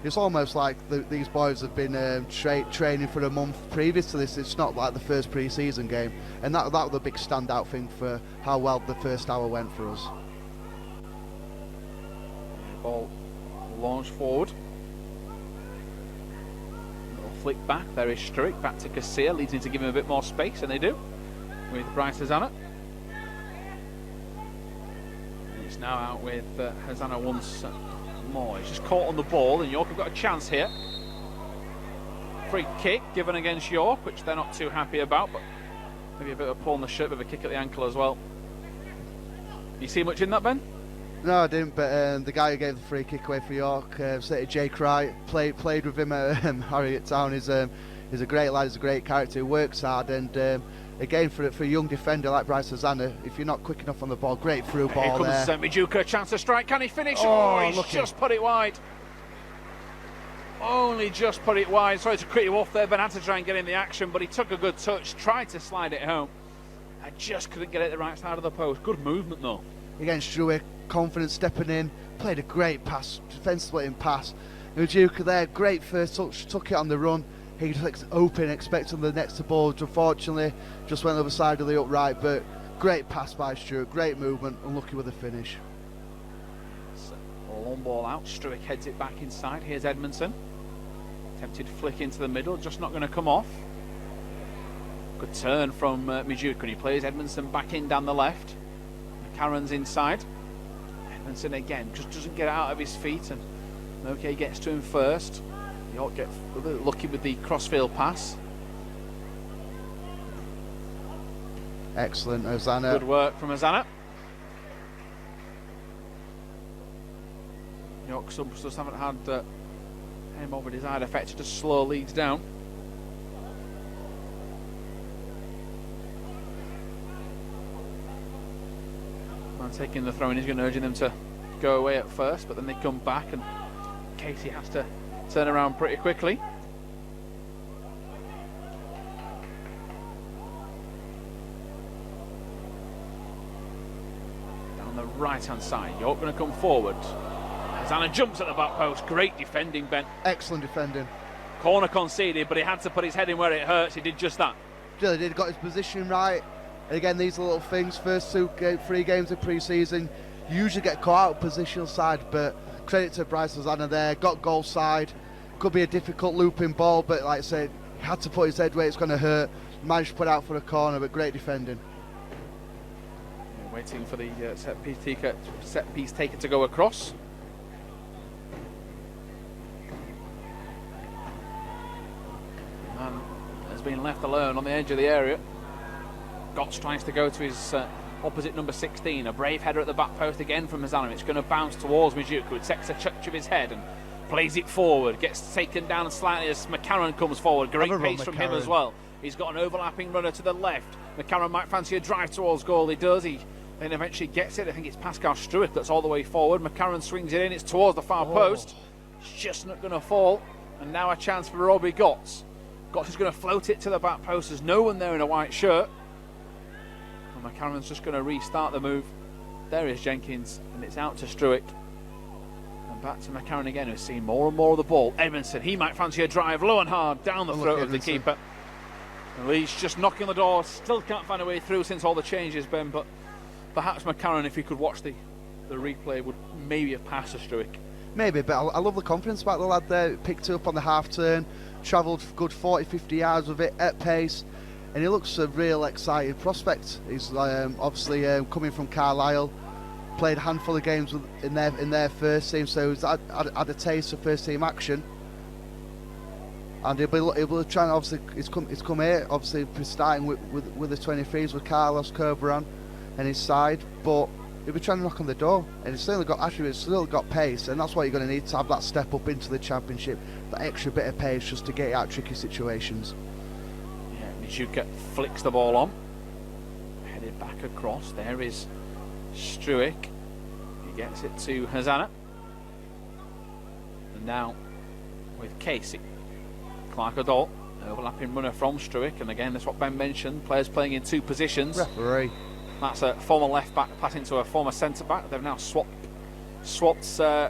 It's almost like these boys have been training for a month previous to this. It's not like the first pre-season game, and that was the big standout thing for how well the first hour went for us. Ball launched forward. Little flick back. There is Struick back to Casilla, leads him to give him a bit more space, and they do with Bryce Hazana. It's now out with Hazana once more. He's just caught on the ball, and York have got a chance here. Free kick given against York, which they're not too happy about, but maybe a bit of a pull on the shirt, with a kick at the ankle as well. You see much in that, Ben? No, I didn't, but the guy who gave the free kick away for York, Jake Wright, played with him at Harriet Town. He's a great lad, he's a great character, he works hard, and again, for a young defender like Bryce Hazana, if you're not quick enough on the ball, great through ball there. Here comes Mijuka, a chance to strike. Can he finish? He's lucky. Just put it wide. Only just put it wide. Sorry to cut you off there, Ben had to try and get in the action, but he took a good touch, tried to slide it home. I just couldn't get it the right side of the post. Good movement though. Against Struick, confident stepping in, played a great pass, defence splitting pass. Mijuka there, great first touch, took it on the run. He was open, expecting the next ball. Unfortunately, just went over the side of the upright, but great pass by Struick, great movement, unlucky with the finish. Long ball out, Struick heads it back inside. Here's Edmondson. Attempted flick into the middle, just not going to come off. Good turn from Mijuka, and he plays Edmondson back in down the left. McCarron's inside. Edmondson again, just doesn't get out of his feet, and Moke gets to him first. York get a bit lucky with the crossfield pass. Excellent, Ozana. Good work from Ozana. York subs just haven't had any more of a desired effect to just slow Leeds down. Man taking the throw in, he's going to urging them to go away at first, but then they come back, and Casey has to turn around pretty quickly. Down the right hand side, York going to come forward. Hazana jumps at the back post. Great defending, Ben. Excellent defending. Corner conceded, but he had to put his head in where it hurts. He did just that. Really did, got his position right. And again, these are little things, first 3 games of pre-season, you usually get caught out positional side, but credit to Bryce Hazana there, got goal side. Could be a difficult looping ball, but like I said, he had to put his head where it's going to hurt. Managed to put out for a corner, but great defending. Waiting for the set piece taker to go across. And has been left alone on the edge of the area. Gotts tries to go to his opposite number 16. A brave header at the back post again from Hazana. It's going to bounce towards Mijuka, who takes a touch of his head and plays it forward, gets taken down slightly as McCarron comes forward. Great pace from him as well. He's got an overlapping runner to the left. McCarron might fancy a drive towards goal. He does. He then eventually gets it. I think it's Pascal Struick that's all the way forward. McCarron swings it in. It's towards the far post. It's just not going to fall. And now a chance for Robbie Gotts. Gotts is going to float it to the back post. There's no one there in a white shirt. And McCarron's just going to restart the move. There is Jenkins, and it's out to Struick. And back to McCarron again, who's seen more and more of the ball. Edmondson, he might fancy a drive low and hard down the throat of the keeper. And Leeds just knocking on the door, still can't find a way through since all the changes, Ben. But perhaps McCarron, if he could watch the replay, would maybe have passed to Struick. Maybe, but I love the confidence about the lad there. Picked it up on the half turn, travelled good 40-50 yards with it at pace, and he looks a real exciting prospect. He's obviously coming from Carlisle, played a handful of games in their first team, so he's had a taste of first team action. And he'll be trying. Obviously, he's come here. Obviously, starting with the 23s with Carlos Corberan and his side, but he'll be trying to knock on the door. And he's still got attributes, still got pace, and that's what you're going to need to have that step up into the Championship. That extra bit of pace just to get you out of tricky situations. Yeah, Mizuka flicks the ball on, headed back across. There is Struick. He gets it to Hazana, and now with Casey. Clark Adult, overlapping runner from Struick, and again that's what Ben mentioned, players playing in two positions. Referee. That's a former left back passing to a former centre back. They've now swapped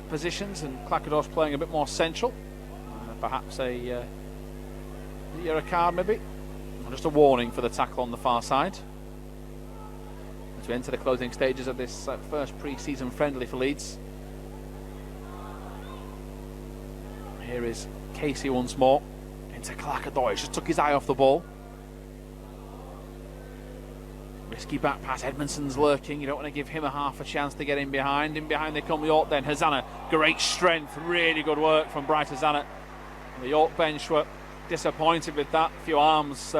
positions, and Clark Adult's playing a bit more central. Perhaps a card maybe, or just a warning for the tackle on the far side. As we enter the closing stages of this first pre-season friendly for Leeds. Here is Casey once more. Into Clark-Addoy, just took his eye off the ball. Risky back pass, Edmondson's lurking, you don't want to give him a half a chance to get in behind. In behind they come York then, Hazana, great strength, really good work from Bright Hazana. The York bench were disappointed with that, a few arms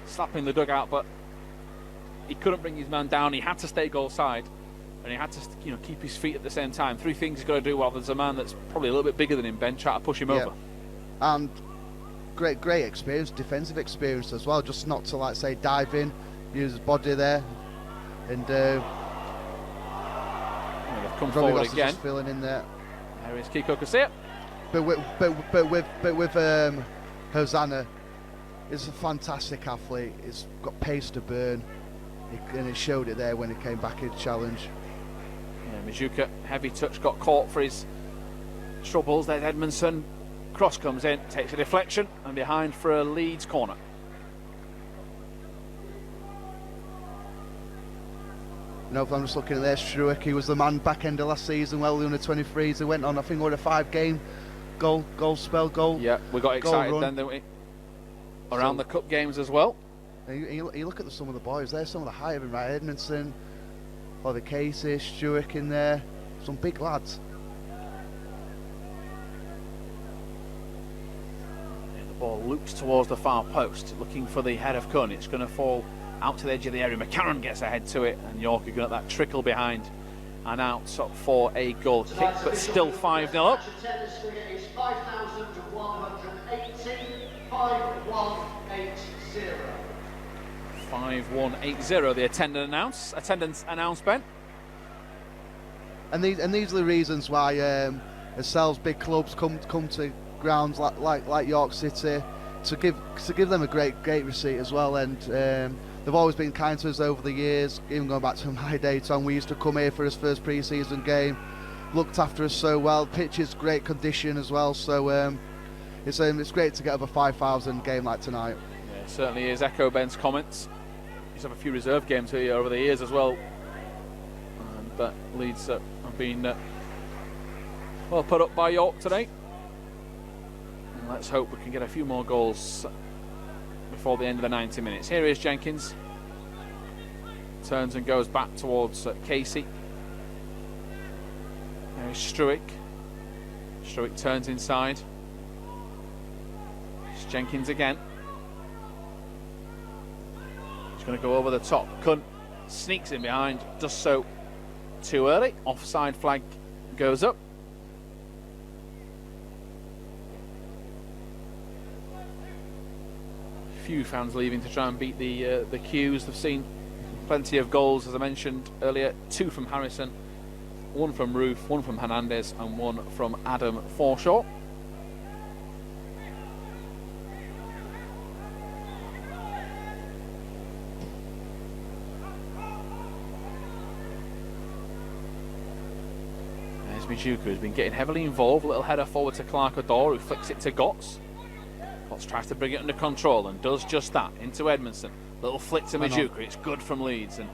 slapping the dugout, but he couldn't bring his man down, he had to stay goal side, and he had to keep his feet at the same time. Three things he's got to do while there's a man that's probably a little bit bigger than him, Ben, try to push him over. And great experience, defensive experience as well, just not to like say dive in, use his body there, and they've come forward again. Just filling in there. There is Kiko Casilla. But with Hosanna, he's a fantastic athlete. He's got pace to burn, and he showed it there when he came back in challenge. Yeah, Mizuka, heavy touch, got caught for his troubles. There's Edmondson. Cross comes in, takes a deflection, and behind for a Leeds corner. I'm just looking at there, Struick, he was the man back end of last season, well, the under-23s, he went on, I think, over a 5-game goal spell. Yeah, we got excited then, didn't we? Around the cup games as well. You look at some of the boys there, some of the height of him, right? Edmondson, or the Casey, Struick in there, some big lads. Ball loops towards the far post, looking for the head of Kun. It's going to fall out to the edge of the area. McCarron gets ahead to it, and York are going to let that trickle behind and out for a goal kick, but still 5-0 up. Attendance figure is 5,180. 5180. 5180. The attendance announce, Ben. And these are the reasons why ourselves, big clubs, come to grounds like York City to give them a great receipt as well, and they've always been kind to us over the years, even going back to my day. Tom, we used to come here for his first pre-season game, looked after us so well. Pitch is great condition as well, so it's great to get over 5,000 game like tonight. Yeah, it certainly is. Echo Ben's comments. He's had a few reserve games here over the years as well, but Leeds have been well put up by York today. Let's hope we can get a few more goals before the end of the 90 minutes. Here is Jenkins. Turns and goes back towards Casey. There is Struick. Struick turns inside. It's Jenkins again. He's going to go over the top. Kun sneaks in behind, does so too early. Offside flag goes up. few fans leaving to try and beat the queues. They've seen plenty of goals, as I mentioned earlier. 2 from Harrison, 1 from Roof, 1 from Hernandez, and 1 from Adam Forshaw. There's Mijuka, who's been getting heavily involved. A little header forward to Clark Adore, who flicks it to Gotts. Gotts tries to bring it under control and does just that. Into Edmondson. Little flick to Mijuka. It's good from Leeds. And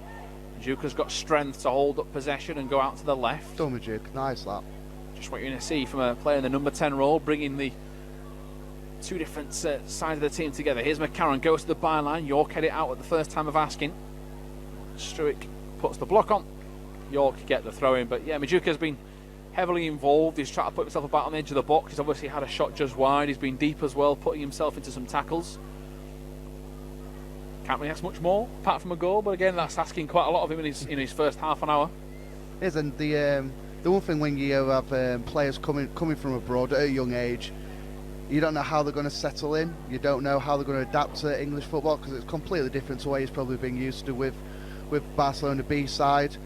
Mijuka's got strength to hold up possession and go out to the left. Done, Mijuka. Nice, that. Just what you're going to see from a player in the number 10 role, bringing the 2 different sides of the team together. Here's McCarron, goes to the byline. York head it out at the first time of asking. Struick puts the block on. York get the throw in. But yeah, Mijuka's been heavily involved. He's trying to put himself about on the edge of the box. He's obviously had a shot just wide. He's been deep as well, putting himself into some tackles. Can't really ask much more apart from a goal, but again, that's asking quite a lot of him in his first half an hour. Isn't the one thing when you have players coming from abroad at a young age, you don't know how they're going to settle in. You don't know how they're going to adapt to English football, because it's completely different to what he's probably been used to with Barcelona B side.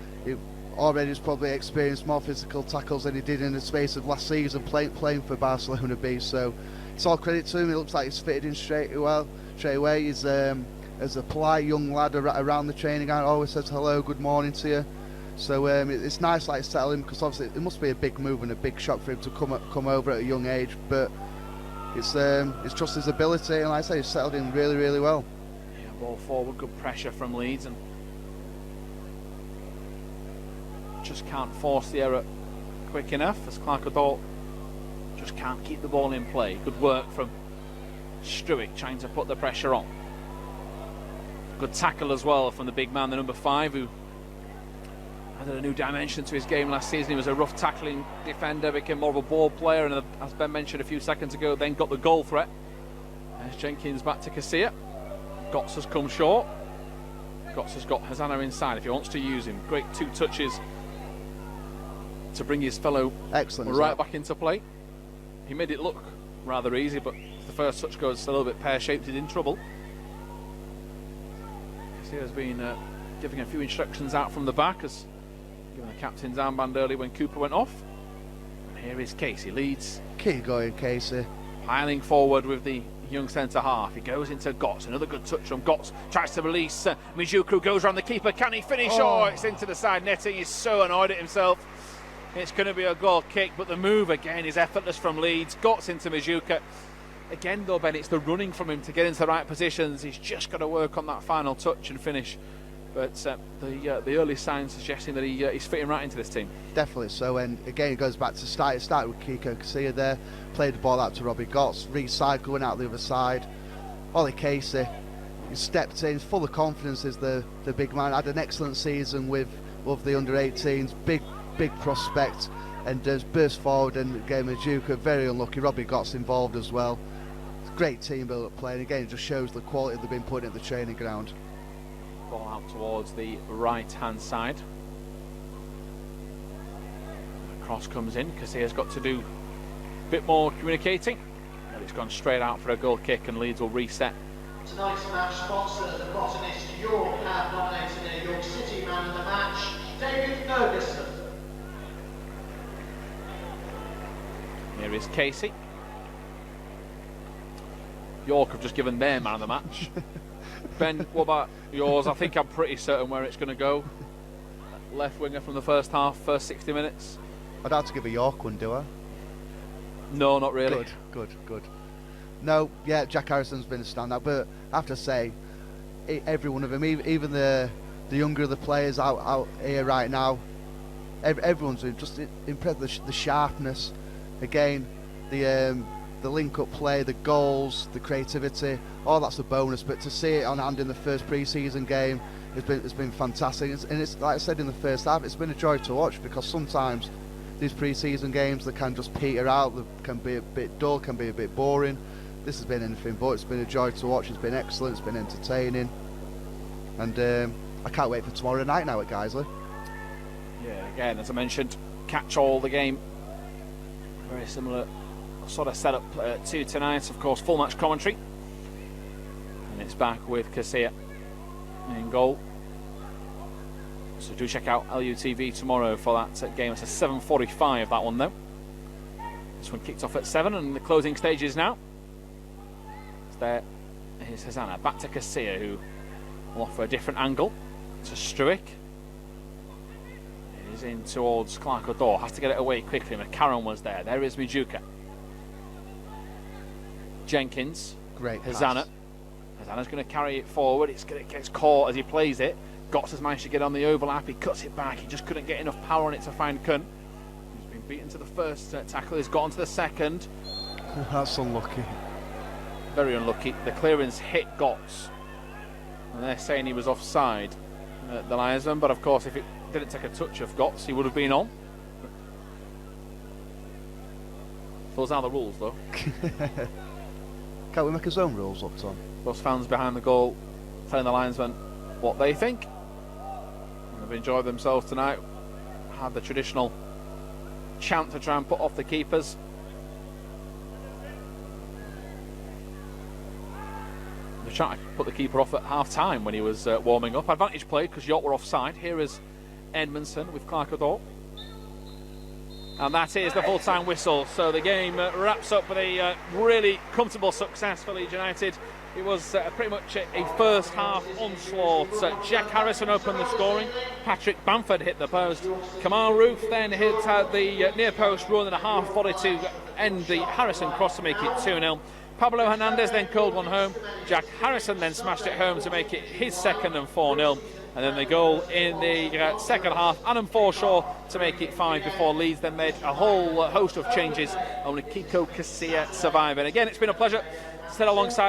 Already has probably experienced more physical tackles than he did in the space of last season playing for Barcelona B. So it's all credit to him. It looks like he's fitted in straight away. He's as a polite young lad around the training ground, always says hello, good morning to you. So it's nice, like, settling, because obviously it must be a big move and a big shock for him to come over at a young age. But it's just his ability, and like I say, he's settled in really, really well. Yeah, ball forward, good pressure from Leeds, and just can't force the error quick enough, as Clark Adult just can't keep the ball in play. Good work from Struick trying to put the pressure on. Good tackle as well from the big man, the number 5, who added a new dimension to his game last season. He was a rough tackling defender, became more of a ball player, and as Ben mentioned a few seconds ago, then got the goal threat. There's Jenkins back to Casilla. Gotts has come short. Gotts has got Hazana inside if he wants to use him. Great 2 touches to bring his fellow right back into play. He made it look rather easy, but the first touch goes a little bit pear-shaped. He's in trouble. He has been giving a few instructions out from the back, as given the captain's armband early when Cooper went off. And here is Casey. Leeds. Keep going, Casey. Piling forward with the young centre-half. He goes into Gotts. Another good touch from Gotts. Tries to release Mijuku, goes around the keeper. Can he finish? Oh, it's into the side netting. He's so annoyed at himself. It's going to be a goal kick, but the move again is effortless from Leeds. Gotts into Mijuka. Again, though, Ben, it's the running from him to get into the right positions. He's just got to work on that final touch and finish. But the early signs suggesting that he's fitting right into this team. Definitely so, and again, it goes back to start with Kiko Casilla there. Played the ball out to Robbie Gotts, reside, going out the other side. Ollie Casey, he stepped in, full of confidence, is the big man. Had an excellent season with the under-18s, big prospect, and just burst forward and gave Mijuka very unlucky. Robbie Gotts involved as well. Great team build-up play, and again, it just shows the quality they've been putting at the training ground. Ball out towards the right-hand side. The cross comes in. Casilla's got to do a bit more communicating. And it's gone straight out for a goal kick, and Leeds will reset. Tonight's match sponsor, the botanist York, have nominated their York City man of the match, David Ferguson. Here is Casey. York have just given their man of the match. Ben, what about yours? I think I'm pretty certain where it's going to go. Left winger from the first half, first 60 minutes. I'd have to give a York one, do I? No, not really. Good. No, yeah, Jack Harrison's been a standout, but I have to say, every one of them, even the younger of the players out here right now, everyone's just impressed. The sharpness, again, the link-up play, the goals, the creativity, all that's a bonus. But to see it on hand in the first pre-season game, it's been fantastic. And it's like I said in the first half, it's been a joy to watch, because sometimes these pre-season games, they can just peter out, they can be a bit dull, can be a bit boring. This has been anything but. It's been a joy to watch. It's been excellent. It's been entertaining, and I can't wait for tomorrow night now at Guiseley. Yeah, again, as I mentioned, catch all the game. Very similar sort of setup to tonight. Of course, full match commentary. And it's back with Casilla in goal. So do check out LUTV tomorrow for that game. It's a 7:45, that one though. This one kicked off at 7 and the closing stages now. So there is Hosanna. Back to Casilla, who will offer a different angle to Struick. It is in towards Clark O'Dor. Has to get it away quickly. McCarron was there. There is Mijuka. Jenkins. Great Hosanna. Hosanna's going to carry it forward. It gets caught as he plays it. Gotts has managed to get on the overlap. He cuts it back. He just couldn't get enough power on it to find Kuhn. He's been beaten to the first tackle. He's got onto the second. That's unlucky. Very unlucky. The clearance hit Gotts. And they're saying he was offside, the linesman. But of course, if it didn't take a touch of Gotts, he would have been on. Those are the rules, though. Can't we make his own rules up, Tom? Those fans behind the goal telling the linesman what they think. They've enjoyed themselves tonight. Had the traditional chant to try and put off the keepers. They're trying to put the keeper off at half-time when he was warming up. Advantage played because York were offside. Here is Edmondson with Clark O'Dor. And that is the full-time whistle. So the game wraps up with a really comfortable success for Leeds United. It was pretty much a first half onslaught. Jack Harrison opened the scoring. Patrick Bamford hit the post. Kamal Roof then hit the near post run and a half volley to end the Harrison cross to make it 2-0. Pablo Hernandez then curled one home. Jack Harrison then smashed it home to make it his second and 4-0. And then the goal in the second half, Adam Forshaw to make it 5 before Leeds then made a whole host of changes. Only Kiko Casilla surviving. Again, it's been a pleasure to sit alongside